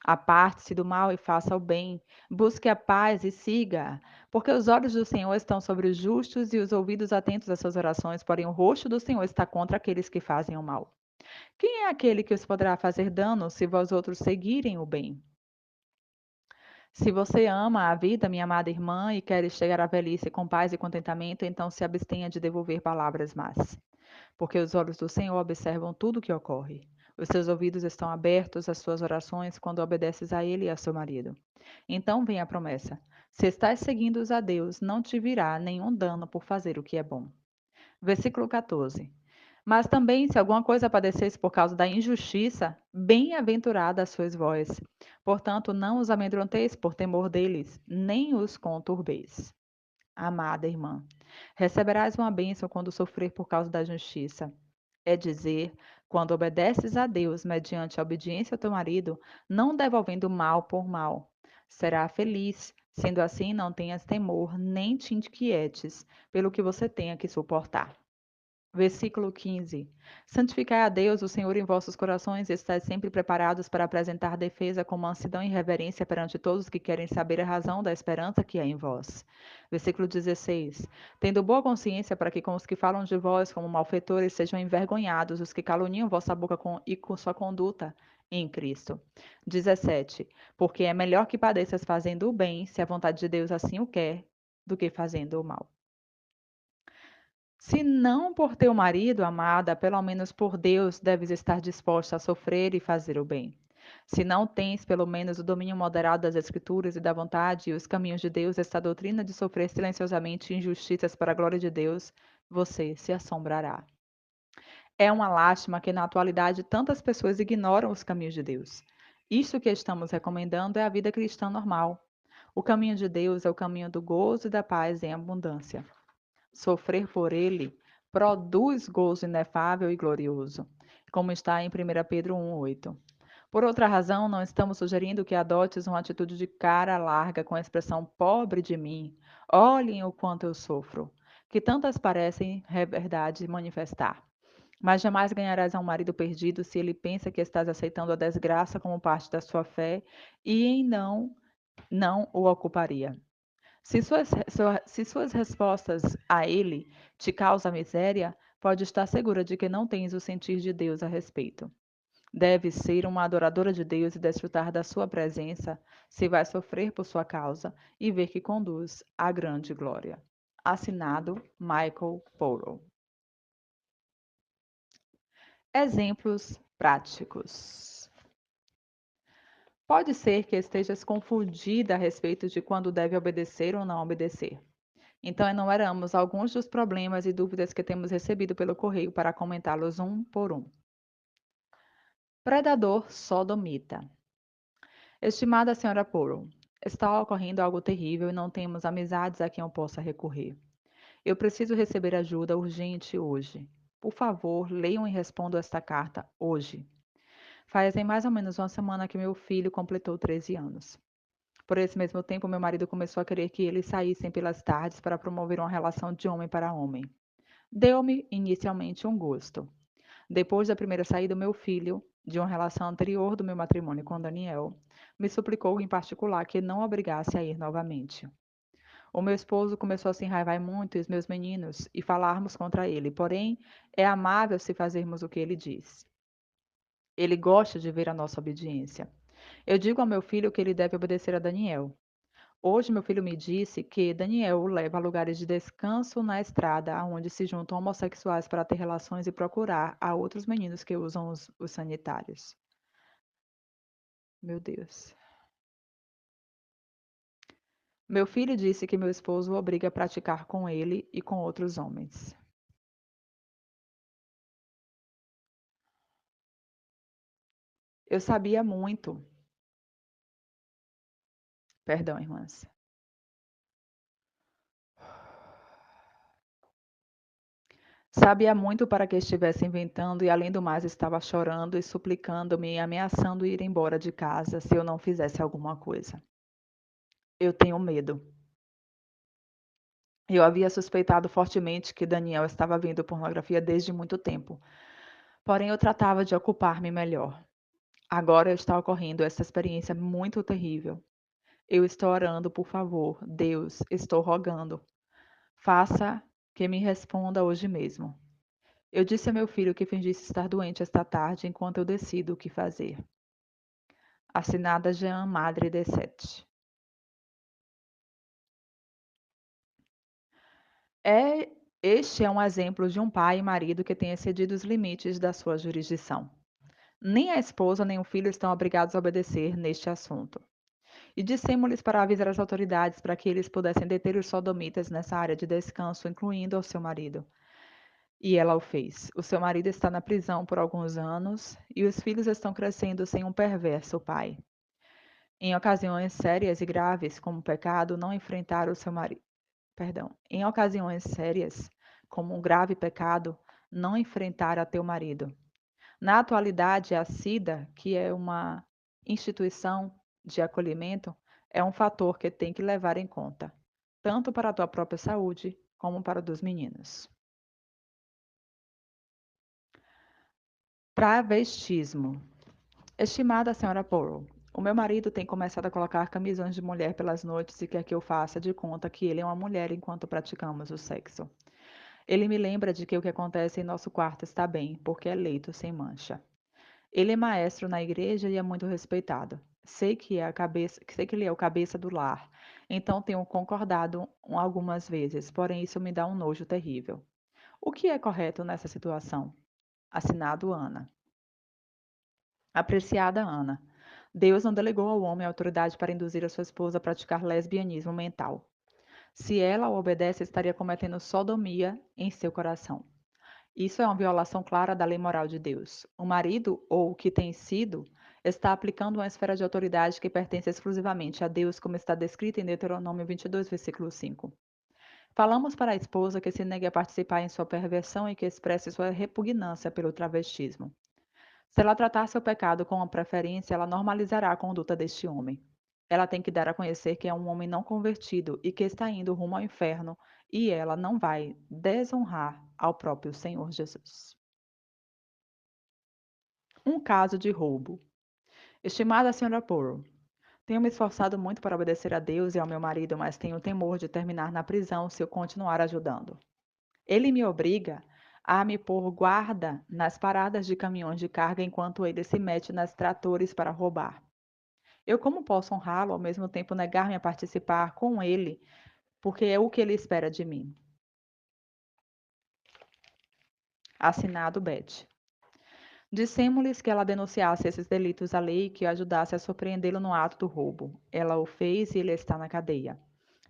Speaker 1: Aparte-se do mal e faça o bem, busque a paz e siga, porque os olhos do Senhor estão sobre os justos e os ouvidos atentos às suas orações, porém o rosto do Senhor está contra aqueles que fazem o mal. Quem é aquele que os poderá fazer dano se vós outros seguirem o bem? Se você ama a vida, minha amada irmã, e quer chegar à velhice com paz e contentamento, então se abstenha de devolver palavras más, porque os olhos do Senhor observam tudo o que ocorre. Os seus ouvidos estão abertos às suas orações quando obedeces a ele e a seu marido. Então vem a promessa: se estás seguindo a Deus, não te virá nenhum dano por fazer o que é bom. Versículo 14. Mas também, se alguma coisa padecesse por causa da injustiça, bem-aventuradas sois vós. Portanto, não os amedronteis por temor deles, nem os conturbeis. Amada irmã, receberás uma bênção quando sofrer por causa da justiça. É dizer, quando obedeces a Deus mediante a obediência ao teu marido, não devolvendo mal por mal. Será feliz. Sendo assim, não tenhas temor, nem te inquietes pelo que você tenha que suportar. Versículo 15. Santificai a Deus, o Senhor, em vossos corações, e estáis sempre preparados para apresentar defesa com mansidão e reverência perante todos que querem saber a razão da esperança que é em vós. Versículo 16. Tendo boa consciência para que com os que falam de vós como malfeitores sejam envergonhados os que caluniam vossa boca e com sua conduta em Cristo. 17. Porque é melhor que padeças fazendo o bem, se a vontade de Deus assim o quer, do que fazendo o mal. Se não por teu marido, amada, pelo menos por Deus, deves estar disposta a sofrer e fazer o bem. Se não tens, pelo menos, o domínio moderado das Escrituras e da vontade e os caminhos de Deus, esta doutrina de sofrer silenciosamente injustiças para a glória de Deus, você se assombrará. É uma lástima que na atualidade tantas pessoas ignoram os caminhos de Deus. Isto que estamos recomendando é a vida cristã normal. O caminho de Deus é o caminho do gozo e da paz em abundância. Sofrer por ele produz gozo inefável e glorioso, como está em 1 Pedro 1,8. Por outra razão, não estamos sugerindo que adotes uma atitude de cara larga com a expressão pobre de mim, olhem o quanto eu sofro, que tantas parecem verdade manifestar. Mas jamais ganharás a um marido perdido se ele pensa que estás aceitando a desgraça como parte da sua fé e em não o ocuparia. Se suas respostas a ele te causam miséria, pode estar segura de que não tens o sentir de Deus a respeito. Deves ser uma adoradora de Deus e desfrutar da sua presença, se vai sofrer por sua causa e ver que conduz à grande glória. Assinado Michael Poro. Exemplos práticos. Pode ser que estejas confundida a respeito de quando deve obedecer ou não obedecer. Então, enumeramos alguns dos problemas e dúvidas que temos recebido pelo correio para comentá-los um por um. Predador sodomita. Estimada senhora Poro, está ocorrendo algo terrível e não temos amizades a quem eu possa recorrer. Eu preciso receber ajuda urgente hoje. Por favor, leiam e respondam esta carta hoje. Fazem mais ou menos uma semana que meu filho completou 13 anos. Por esse mesmo tempo, meu marido começou a querer que eles saíssem pelas tardes para promover uma relação de homem para homem. Deu-me, inicialmente, um gosto. Depois da primeira saída, meu filho, de uma relação anterior do meu matrimônio com Daniel, me suplicou em particular que não obrigasse a ir novamente. O meu esposo começou a se enraivar muito e os meus meninos e falarmos contra ele, porém, é amável se fazermos o que ele diz. Ele gosta de ver a nossa obediência. Eu digo ao meu filho que ele deve obedecer a Daniel. Hoje, meu filho me disse que Daniel o leva a lugares de descanso na estrada, onde se juntam homossexuais para ter relações e procurar a outros meninos que usam os sanitários. Meu Deus. Meu filho disse que meu esposo o obriga a praticar com ele e com outros homens. Eu sabia muito, perdão, irmãs. Sabia muito para que estivesse inventando e, além do mais, estava chorando e suplicando-me e ameaçando ir embora de casa se eu não fizesse alguma coisa. Eu tenho medo. Eu havia suspeitado fortemente que Daniel estava vendo pornografia desde muito tempo, porém eu tratava de ocupar-me melhor. Agora está ocorrendo essa experiência muito terrível. Eu estou orando, por favor, Deus, estou rogando. Faça que me responda hoje mesmo. Eu disse a meu filho que fingisse estar doente esta tarde enquanto eu decido o que fazer. Assinada Jean Madre de Sete. É, este é um exemplo de um pai e marido que tem excedido os limites da sua jurisdição. Nem a esposa nem o filho estão obrigados a obedecer neste assunto. E dissemos-lhes para avisar as autoridades para que eles pudessem deter os sodomitas nessa área de descanso, incluindo ao seu marido. E ela o fez. O seu marido está na prisão por alguns anos e os filhos estão crescendo sem um perverso pai. Em ocasiões sérias e graves, como o pecado, não enfrentar o seu marido. Perdão. Em ocasiões sérias, como um grave pecado, não enfrentar a teu marido. Na atualidade, a SIDA, que é uma instituição de acolhimento, é um fator que tem que levar em conta, tanto para a tua própria saúde como para a dos meninos. Travestismo. Estimada senhora Porrow, o meu marido tem começado a colocar camisões de mulher pelas noites e quer que eu faça de conta que ele é uma mulher enquanto praticamos o sexo. Ele me lembra de que o que acontece em nosso quarto está bem, porque é leito sem mancha. Ele é maestro na igreja e é muito respeitado. Sei que ele é o cabeça do lar, então tenho concordado algumas vezes, porém isso me dá um nojo terrível. O que é correto nessa situação? Assinado Ana. Apreciada Ana, Deus não delegou ao homem a autoridade para induzir a sua esposa a praticar lesbianismo mental. Se ela o obedece, estaria cometendo sodomia em seu coração. Isso é uma violação clara da lei moral de Deus. O marido, ou o que tem sido, está aplicando uma esfera de autoridade que pertence exclusivamente a Deus, como está descrito em Deuteronômio 22, versículo 5. Falamos para a esposa que se negue a participar em sua perversão e que expresse sua repugnância pelo travestismo. Se ela tratar seu pecado com uma preferência, ela normalizará a conduta deste homem. Ela tem que dar a conhecer que é um homem não convertido e que está indo rumo ao inferno, e ela não vai desonrar ao próprio Senhor Jesus. Um caso de roubo. Estimada senhora Poro, tenho me esforçado muito para obedecer a Deus e ao meu marido, mas tenho temor de terminar na prisão se eu continuar ajudando. Ele me obriga a me pôr guarda nas paradas de caminhões de carga enquanto ele se mete nas tratores para roubar. Eu como posso honrá-lo ao mesmo tempo negar-me a participar com ele, porque é o que ele espera de mim. Assinado Beth. Dissemos-lhes que ela denunciasse esses delitos à lei e que ajudasse a surpreendê-lo no ato do roubo. Ela o fez e ele está na cadeia.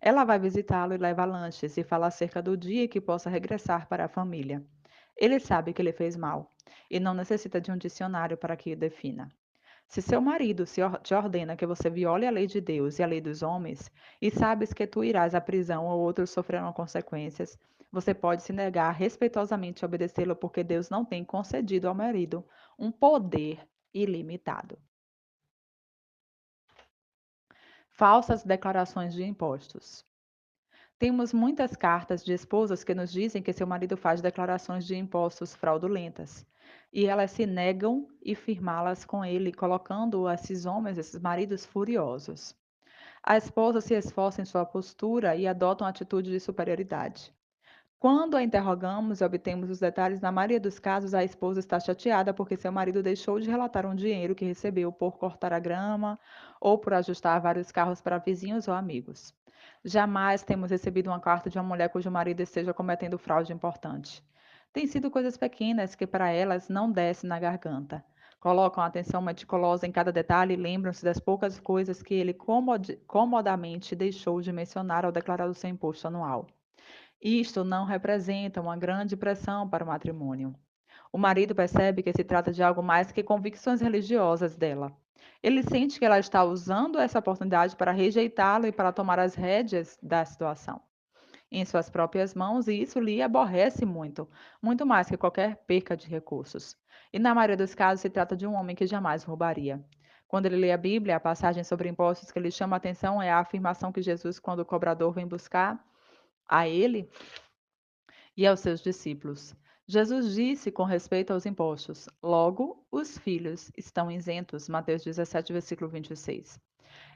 Speaker 1: Ela vai visitá-lo e leva lanches e fala acerca do dia que possa regressar para a família. Ele sabe que ele fez mal e não necessita de um dicionário para que o defina. Se seu marido te ordena que você viole a lei de Deus e a lei dos homens, e sabes que tu irás à prisão ou outros sofrerão consequências, você pode se negar respeitosamente a obedecê-lo, porque Deus não tem concedido ao marido um poder ilimitado. Falsas declarações de impostos. Temos muitas cartas de esposas que nos dizem que seu marido faz declarações de impostos fraudulentas. E elas se negam a firmá-las com ele, colocando esses homens, esses maridos furiosos. A esposa se esforça em sua postura e adota uma atitude de superioridade. Quando a interrogamos e obtemos os detalhes, na maioria dos casos, a esposa está chateada porque seu marido deixou de relatar um dinheiro que recebeu por cortar a grama ou por ajustar vários carros para vizinhos ou amigos. Jamais temos recebido uma carta de uma mulher cujo marido esteja cometendo fraude importante. Tem sido coisas pequenas que para elas não descem na garganta. Colocam atenção meticulosa em cada detalhe e lembram-se das poucas coisas que ele comodamente deixou de mencionar ao declarar o seu imposto anual. Isto não representa uma grande pressão para o matrimônio. O marido percebe que se trata de algo mais que convicções religiosas dela. Ele sente que ela está usando essa oportunidade para rejeitá-lo e para tomar as rédeas da situação em suas próprias mãos, e isso lhe aborrece muito, muito mais que qualquer perca de recursos. E na maioria dos casos se trata de um homem que jamais roubaria. Quando ele lê a Bíblia, a passagem sobre impostos que lhe chama a atenção é a afirmação que Jesus, quando o cobrador vem buscar a ele, e aos seus discípulos. Jesus disse com respeito aos impostos: logo, os filhos estão isentos. Mateus 17, versículo 26.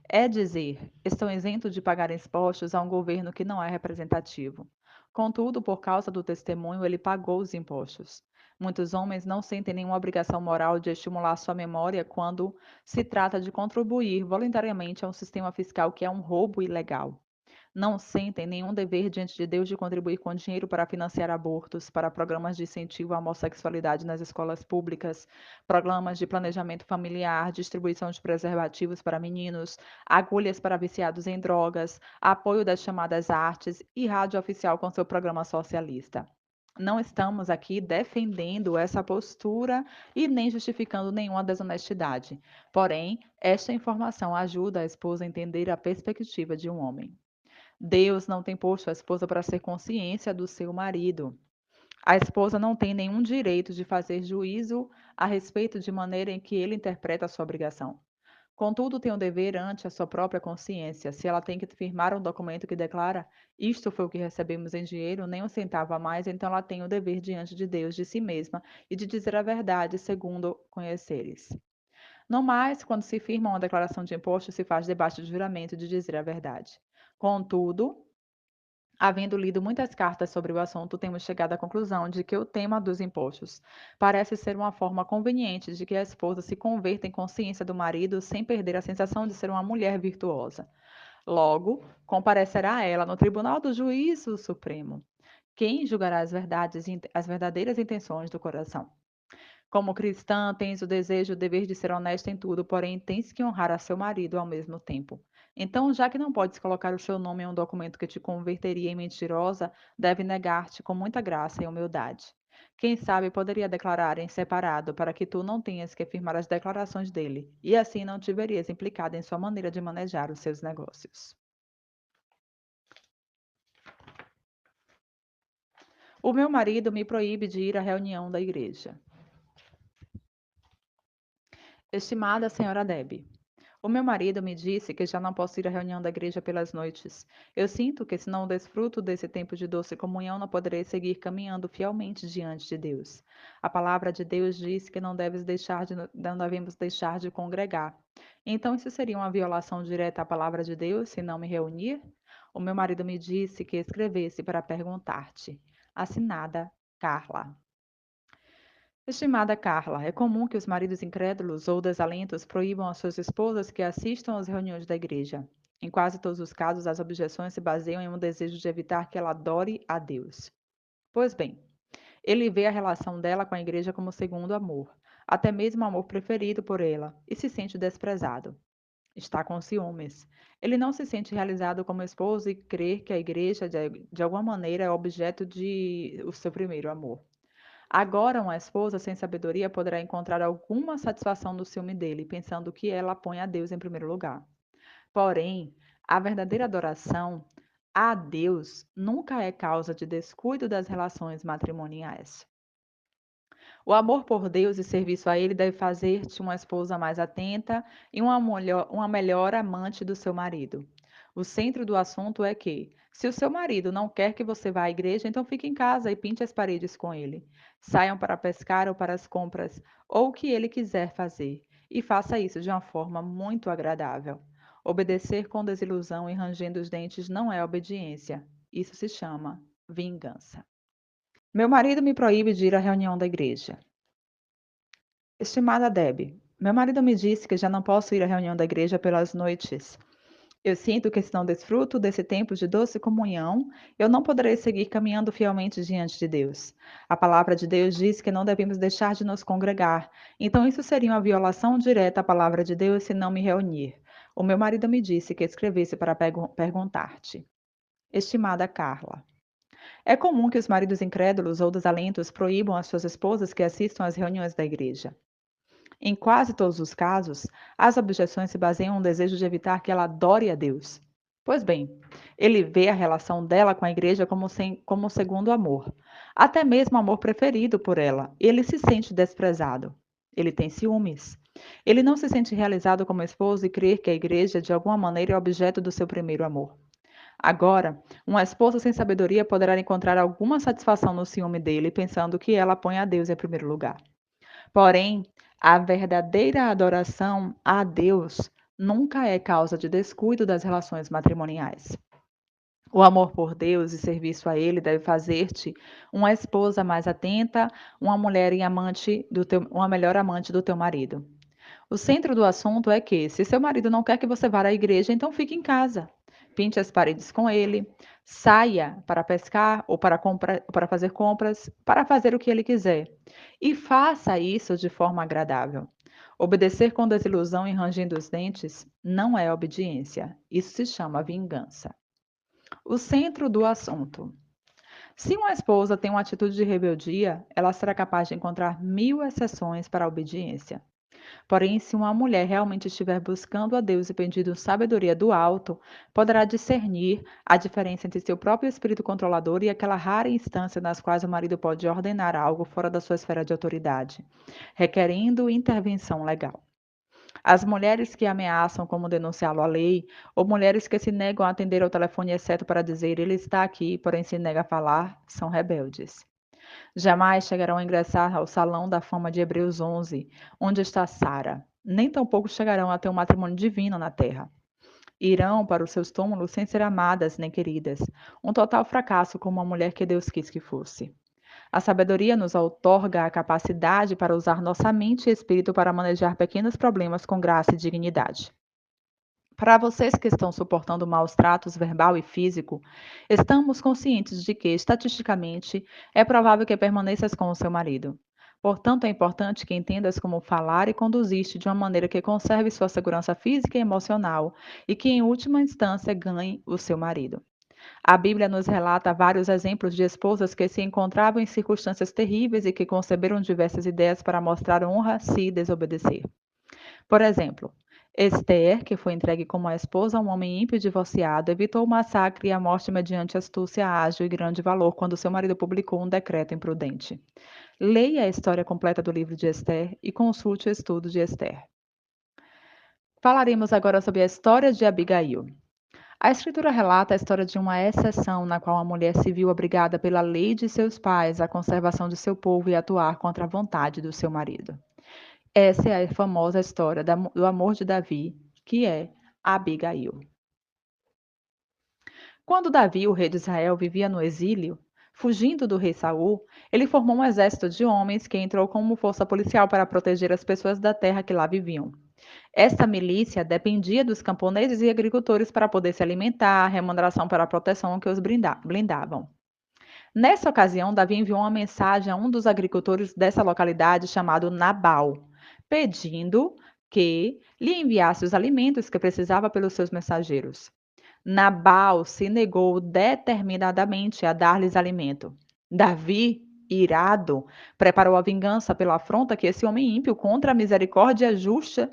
Speaker 1: É dizer, estão isentos de pagar impostos a um governo que não é representativo. Contudo, por causa do testemunho, ele pagou os impostos. Muitos homens não sentem nenhuma obrigação moral de estimular sua memória quando se trata de contribuir voluntariamente a um sistema fiscal que é um roubo ilegal. Não sentem nenhum dever diante de Deus de contribuir com dinheiro para financiar abortos, para programas de incentivo à homossexualidade nas escolas públicas, programas de planejamento familiar, distribuição de preservativos para meninos, agulhas para viciados em drogas, apoio das chamadas artes e rádio oficial com seu programa socialista. Não estamos aqui defendendo essa postura e nem justificando nenhuma desonestidade. Porém, esta informação ajuda a esposa a entender a perspectiva de um homem. Deus não tem posto a esposa para ser consciência do seu marido. A esposa não tem nenhum direito de fazer juízo a respeito de maneira em que ele interpreta a sua obrigação. Contudo, tem o dever ante a sua própria consciência. Se ela tem que firmar um documento que declara isto foi o que recebemos em dinheiro, nem um centavo a mais, então ela tem o dever diante de Deus, de si mesma, e de dizer a verdade, segundo conheceres. No mais, quando se firma uma declaração de imposto, se faz debaixo de juramento de dizer a verdade. Contudo, havendo lido muitas cartas sobre o assunto, temos chegado à conclusão de que o tema dos impostos parece ser uma forma conveniente de que a esposa se converta em consciência do marido sem perder a sensação de ser uma mulher virtuosa. Logo, comparecerá ela no tribunal do juízo supremo. Quem julgará as verdadeiras intenções do coração? Como cristã, tens o desejo, o dever de ser honesta em tudo, porém tens que honrar a seu marido ao mesmo tempo. Então, já que não podes colocar o seu nome em um documento que te converteria em mentirosa, deve negar-te com muita graça e humildade. Quem sabe poderia declarar em separado para que tu não tenhas que afirmar as declarações dele, e assim não te verias implicada em sua maneira de manejar os seus negócios. O meu marido me proíbe de ir à reunião da igreja. Estimada senhora Debbie, o meu marido me disse que já não posso ir à reunião da igreja pelas noites. Eu sinto que, se não desfruto desse tempo de doce comunhão, não poderei seguir caminhando fielmente diante de Deus. A palavra de Deus diz que não devemos deixar de congregar. Então, isso seria uma violação direta à palavra de Deus se não me reunir? O meu marido me disse que escrevesse para perguntar-te. Assinada, Carla. Estimada Carla, é comum que os maridos incrédulos ou desalentos proíbam às suas esposas que assistam às reuniões da igreja. Em quase todos os casos, as objeções se baseiam em um desejo de evitar que ela adore a Deus. Pois bem, ele vê a relação dela com a igreja como segundo amor, até mesmo amor preferido por ela, e se sente desprezado. Está com ciúmes. Ele não se sente realizado como esposo e crê que a igreja, de alguma maneira, é objeto de o seu primeiro amor. Agora, uma esposa sem sabedoria poderá encontrar alguma satisfação no ciúme dele, pensando que ela põe a Deus em primeiro lugar. Porém, a verdadeira adoração a Deus nunca é causa de descuido das relações matrimoniais. O amor por Deus e serviço a Ele deve fazer-te uma esposa mais atenta e uma melhor amante do seu marido. O centro do assunto é que, se o seu marido não quer que você vá à igreja, então fique em casa e pinte as paredes com ele. Saiam para pescar ou para as compras, ou o que ele quiser fazer, e faça isso de uma forma muito agradável. Obedecer com desilusão e rangendo os dentes não é obediência. Isso se chama vingança. Meu marido me proíbe de ir à reunião da igreja. Estimada Deb, meu marido me disse que já não posso ir à reunião da igreja pelas noites. Eu sinto que se não desfruto desse tempo de doce comunhão, eu não poderei seguir caminhando fielmente diante de Deus. A palavra de Deus diz que não devemos deixar de nos congregar, então isso seria uma violação direta à palavra de Deus se não me reunir. O meu marido me disse que escrevesse para perguntar-te. Estimada Carla, é comum que os maridos incrédulos ou desalentos proíbam as suas esposas que assistam às reuniões da igreja. Em quase todos os casos, as objeções se baseiam no desejo de evitar que ela adore a Deus. Pois bem, ele vê a relação dela com a igreja como segundo amor, até mesmo amor preferido por ela. Ele se sente desprezado. Ele tem ciúmes. Ele não se sente realizado como esposo e crer que a igreja, de alguma maneira, é objeto do seu primeiro amor. Agora, uma esposa sem sabedoria poderá encontrar alguma satisfação no ciúme dele, pensando que ela põe a Deus em primeiro lugar. Porém, a verdadeira adoração a Deus nunca é causa de descuido das relações matrimoniais. O amor por Deus e serviço a Ele deve fazer-te uma esposa mais atenta, uma mulher e uma melhor amante do teu marido. O centro do assunto é que, se seu marido não quer que você vá à igreja, então fique em casa. Pinte as paredes com ele, saia para pescar ou para fazer compras, para fazer o que ele quiser. E faça isso de forma agradável. Obedecer com desilusão e rangindo os dentes não é obediência. Isso se chama vingança. O centro do assunto. Se uma esposa tem uma atitude de rebeldia, ela será capaz de encontrar 1000 exceções para a obediência. Porém, se uma mulher realmente estiver buscando a Deus e pedindo sabedoria do alto, poderá discernir a diferença entre seu próprio espírito controlador e aquela rara instância nas quais o marido pode ordenar algo fora da sua esfera de autoridade, requerendo intervenção legal. As mulheres que ameaçam como denunciá-lo à lei, ou mulheres que se negam a atender ao telefone exceto para dizer ele está aqui, porém se nega a falar, são rebeldes. Jamais chegarão a ingressar ao salão da fama de Hebreus 11, onde está Sara. Nem tampouco chegarão a ter um matrimônio divino na terra. Irão para os seus túmulos sem ser amadas nem queridas, um total fracasso como a mulher que Deus quis que fosse. A sabedoria nos outorga a capacidade para usar nossa mente e espírito para manejar pequenos problemas com graça e dignidade. Para vocês que estão suportando maus tratos verbal e físico, estamos conscientes de que, estatisticamente, é provável que permaneças com o seu marido. Portanto, é importante que entendas como falar e conduzir-te de uma maneira que conserve sua segurança física e emocional e que, em última instância, ganhe o seu marido. A Bíblia nos relata vários exemplos de esposas que se encontravam em circunstâncias terríveis e que conceberam diversas ideias para mostrar honra se desobedecer. Por exemplo, Esther, que foi entregue como a esposa a um homem ímpio e divorciado, evitou o massacre e a morte mediante astúcia ágil e grande valor quando seu marido publicou um decreto imprudente. Leia a história completa do livro de Esther e consulte o estudo de Esther. Falaremos agora sobre a história de Abigail. A escritura relata a história de uma exceção na qual a mulher se viu obrigada pela lei de seus pais à conservação de seu povo e atuar contra a vontade do seu marido. Essa é a famosa história do amor de Davi, que é Abigail. Quando Davi, o rei de Israel, vivia no exílio, fugindo do rei Saul, ele formou um exército de homens que entrou como força policial para proteger as pessoas da terra que lá viviam. Esta milícia dependia dos camponeses e agricultores para poder se alimentar, remuneração para a proteção que os blindavam. Nessa ocasião, Davi enviou uma mensagem a um dos agricultores dessa localidade chamado Nabal, pedindo que lhe enviasse os alimentos que precisava pelos seus mensageiros. Nabal se negou determinadamente a dar-lhes alimento. Davi, irado, preparou a vingança pela afronta que esse homem ímpio contra a misericórdia justa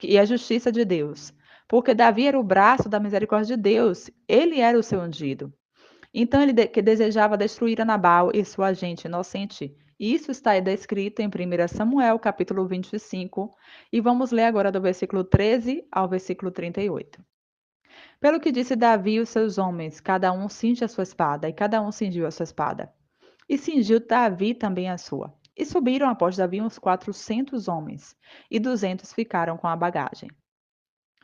Speaker 1: e a justiça de Deus. Porque Davi era o braço da misericórdia de Deus, ele era o seu ungido. Então que desejava destruir a Nabal e sua gente inocente. Isso está descrito em 1 Samuel, capítulo 25, e vamos ler agora do versículo 13 ao versículo 38. Pelo que disse Davi e os seus homens, cada um cinge a sua espada, e cada um cingiu a sua espada. E cingiu Davi também a sua. E subiram após Davi uns 400 homens, e 200 ficaram com a bagagem.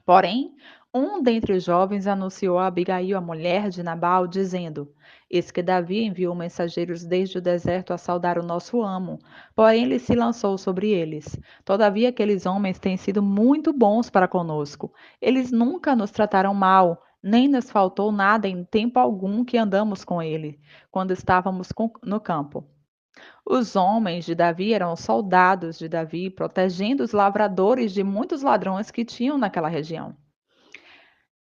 Speaker 1: Porém, um dentre os jovens anunciou a Abigail, a mulher de Nabal, dizendo: Eis que Davi enviou mensageiros desde o deserto a saudar o nosso amo, porém ele se lançou sobre eles. Todavia, aqueles homens têm sido muito bons para conosco. Eles nunca nos trataram mal, nem nos faltou nada em tempo algum que andamos com ele, quando estávamos no campo. Os homens de Davi eram soldados de Davi, protegendo os lavradores de muitos ladrões que tinham naquela região.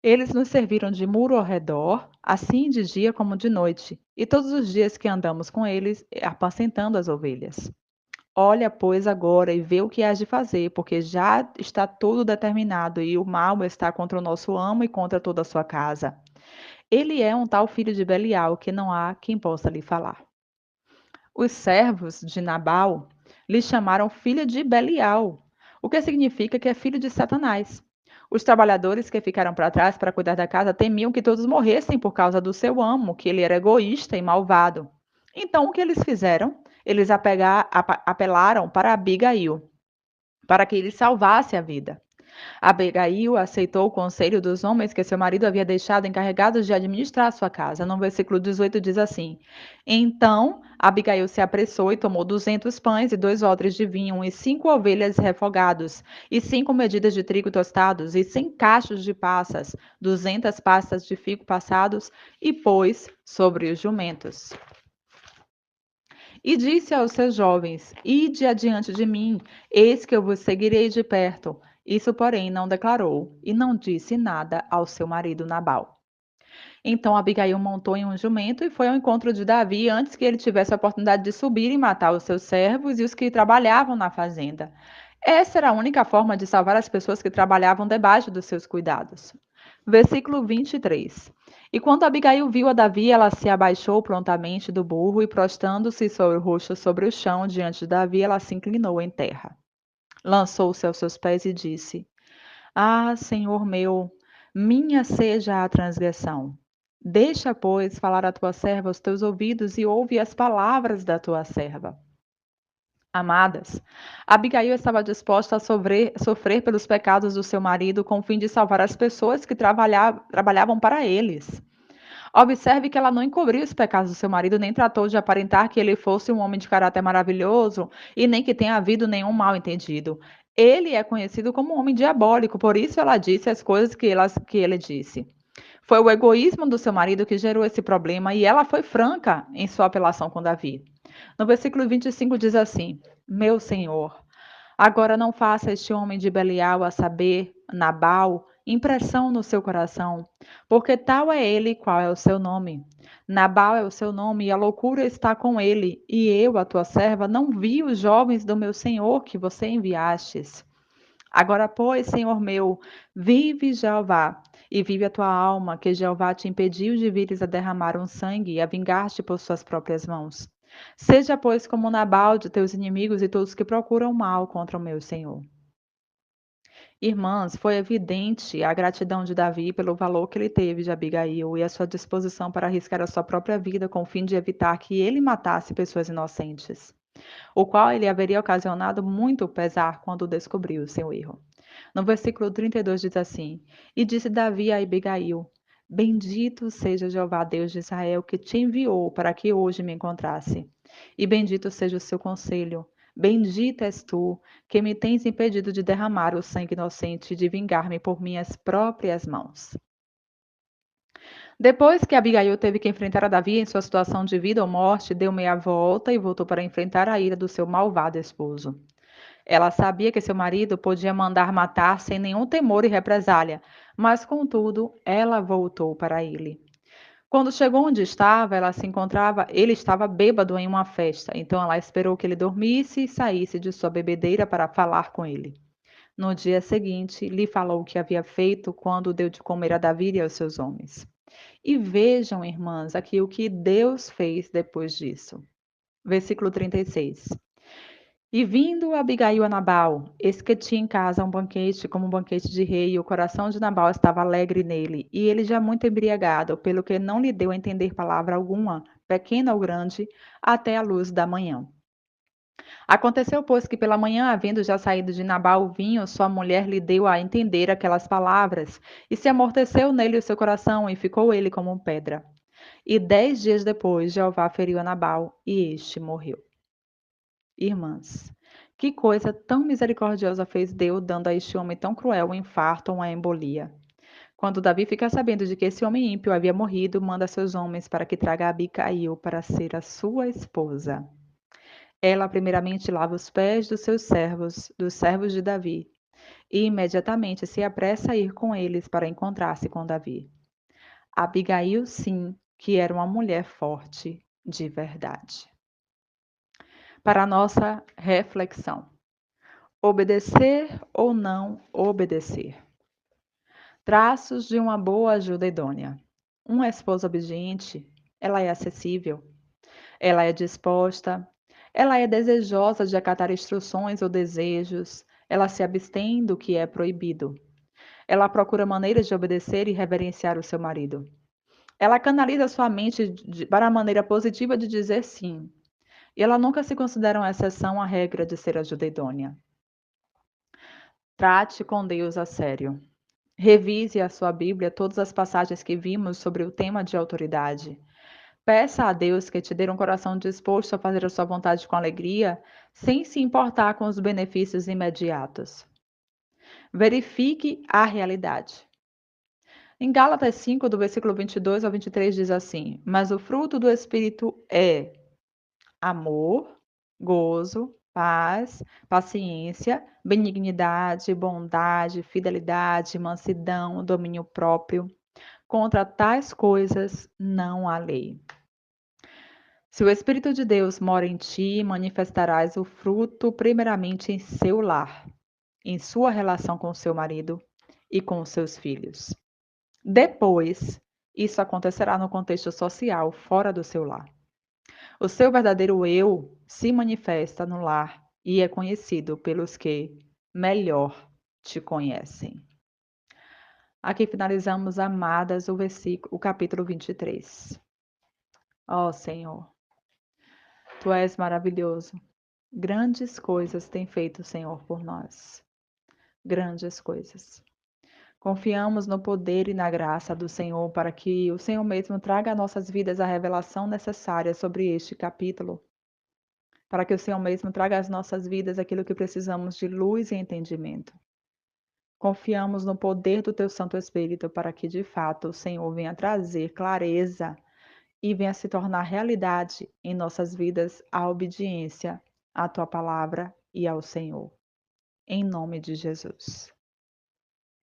Speaker 1: Eles nos serviram de muro ao redor, assim de dia como de noite, e todos os dias que andamos com eles, apacentando as ovelhas. Olha, pois, agora e vê o que hás de fazer, porque já está tudo determinado, e o mal está contra o nosso amo e contra toda a sua casa. Ele é um tal filho de Belial que não há quem possa lhe falar. Os servos de Nabal lhe chamaram filha de Belial, o que significa que é filho de Satanás. Os trabalhadores que ficaram para trás para cuidar da casa temiam que todos morressem por causa do seu amo, que ele era egoísta e malvado. Então, o que eles fizeram? Eles apelaram para Abigail, para que ele salvasse a vida. Abigail aceitou o conselho dos homens que seu marido havia deixado encarregados de administrar sua casa. No versículo 18 diz assim: Então Abigail se apressou e tomou 200 pães e 2 odres de vinho, e 5 ovelhas refogados, e 5 medidas de trigo tostados, e 100 cachos de passas, 200 pastas de figo passados, e pôs sobre os jumentos. E disse aos seus jovens: Ide adiante de mim, eis que eu vos seguirei de perto. Isso, porém, não declarou, e não disse nada ao seu marido Nabal. Então Abigail montou em um jumento e foi ao encontro de Davi antes que ele tivesse a oportunidade de subir e matar os seus servos e os que trabalhavam na fazenda. Essa era a única forma de salvar as pessoas que trabalhavam debaixo dos seus cuidados. Versículo 23. E quando Abigail viu a Davi, ela se abaixou prontamente do burro e, prostrando-se sobre o rosto sobre o chão diante de Davi, ela se inclinou em terra. Lançou-se aos seus pés e disse: Ah, Senhor meu, minha seja a transgressão. Deixa, pois, falar a tua serva aos teus ouvidos e ouve as palavras da tua serva. Amadas, Abigail estava disposta a sofrer pelos pecados do seu marido com o fim de salvar as pessoas que trabalhavam para eles. Observe que ela não encobriu os pecados do seu marido, nem tratou de aparentar que ele fosse um homem de caráter maravilhoso e nem que tenha havido nenhum mal-entendido. Ele é conhecido como um homem diabólico, por isso ela disse as coisas que ele disse. Foi o egoísmo do seu marido que gerou esse problema e ela foi franca em sua apelação com Davi. No versículo 25 diz assim: Meu senhor, agora não faça este homem de Belial, a saber, Nabal, impressão no seu coração, porque tal é ele qual é o seu nome. Nabal é o seu nome e a loucura está com ele, e eu, a tua serva, não vi os jovens do meu senhor que você enviastes. Agora, pois, Senhor meu, vive Jeová, e vive a tua alma, que Jeová te impediu de vires a derramar um sangue e a vingar-te por suas próprias mãos. Seja, pois, como Nabal de teus inimigos e todos que procuram mal contra o meu Senhor. Irmãs, foi evidente a gratidão de Davi pelo valor que ele teve de Abigail e a sua disposição para arriscar a sua própria vida com o fim de evitar que ele matasse pessoas inocentes, o qual ele haveria ocasionado muito pesar quando descobriu o seu erro. No versículo 32 diz assim: E disse Davi a Abigail: Bendito seja Jeová, Deus de Israel, que te enviou para que hoje me encontrasse. E bendito seja o seu conselho. Bendita és tu, que me tens impedido de derramar o sangue inocente e de vingar-me por minhas próprias mãos. Depois que Abigail teve que enfrentar a Davi em sua situação de vida ou morte, deu meia volta e voltou para enfrentar a ira do seu malvado esposo. Ela sabia que seu marido podia mandar matar sem nenhum temor e represália, mas contudo, ela voltou para ele. Quando chegou onde estava, ele estava bêbado em uma festa, então ela esperou que ele dormisse e saísse de sua bebedeira para falar com ele. No dia seguinte, lhe falou o que havia feito quando deu de comer a Davi e aos seus homens. E vejam, irmãs, aqui o que Deus fez depois disso. Versículo 36. E vindo Abigail a Nabal, eis que tinha em casa um banquete como um banquete de rei, e o coração de Nabal estava alegre nele, e ele já muito embriagado, pelo que não lhe deu a entender palavra alguma, pequena ou grande, até a luz da manhã. Aconteceu, pois, que pela manhã, havendo já saído de Nabal o vinho, sua mulher lhe deu a entender aquelas palavras, e se amorteceu nele o seu coração, e ficou ele como pedra. E 10 dias depois, Jeová feriu a Nabal, e este morreu. Irmãs, que coisa tão misericordiosa fez Deus, dando a este homem tão cruel um infarto ou uma embolia. Quando Davi fica sabendo de que esse homem ímpio havia morrido, manda seus homens para que traga Abicail para ser a sua esposa. Ela primeiramente lava os pés dos servos de Davi, e imediatamente se apressa a ir com eles para encontrar-se com Davi. Abigail, sim, que era uma mulher forte de verdade. Para a nossa reflexão: obedecer ou não obedecer? Traços de uma boa ajuda idônea. Uma esposa obediente, ela é acessível, ela é disposta, ela é desejosa de acatar instruções ou desejos, ela se abstém do que é proibido. Ela procura maneiras de obedecer e reverenciar o seu marido. Ela canaliza sua mente para a maneira positiva de dizer sim. E ela nunca se considera uma exceção à regra de ser ajuda idônea. Trate com Deus a sério. Revise a sua Bíblia todas as passagens que vimos sobre o tema de autoridade. Peça a Deus que te dê um coração disposto a fazer a sua vontade com alegria, sem se importar com os benefícios imediatos. Verifique a realidade. Em Gálatas 5, do versículo 22 ao 23, diz assim: Mas o fruto do Espírito é amor, gozo, paz, paciência, benignidade, bondade, fidelidade, mansidão, domínio próprio. Contra tais coisas não há lei. Se o Espírito de Deus mora em ti, manifestarás o fruto primeiramente em seu lar, em sua relação com seu marido e com seus filhos. Depois, isso acontecerá no contexto social fora do seu lar. O seu verdadeiro eu se manifesta no lar e é conhecido pelos que melhor te conhecem. Aqui finalizamos, amadas, o capítulo 23. Ó Senhor, Tu és maravilhoso. Grandes coisas tem feito o Senhor por nós. Grandes coisas. Confiamos no poder e na graça do Senhor para que o Senhor mesmo traga a nossas vidas a revelação necessária sobre este capítulo. Para que o Senhor mesmo traga às nossas vidas aquilo que precisamos de luz e entendimento. Confiamos no poder do Teu Santo Espírito para que, de fato, o Senhor venha trazer clareza e venha se tornar realidade em nossas vidas a obediência à Tua palavra e ao Senhor. Em nome de Jesus.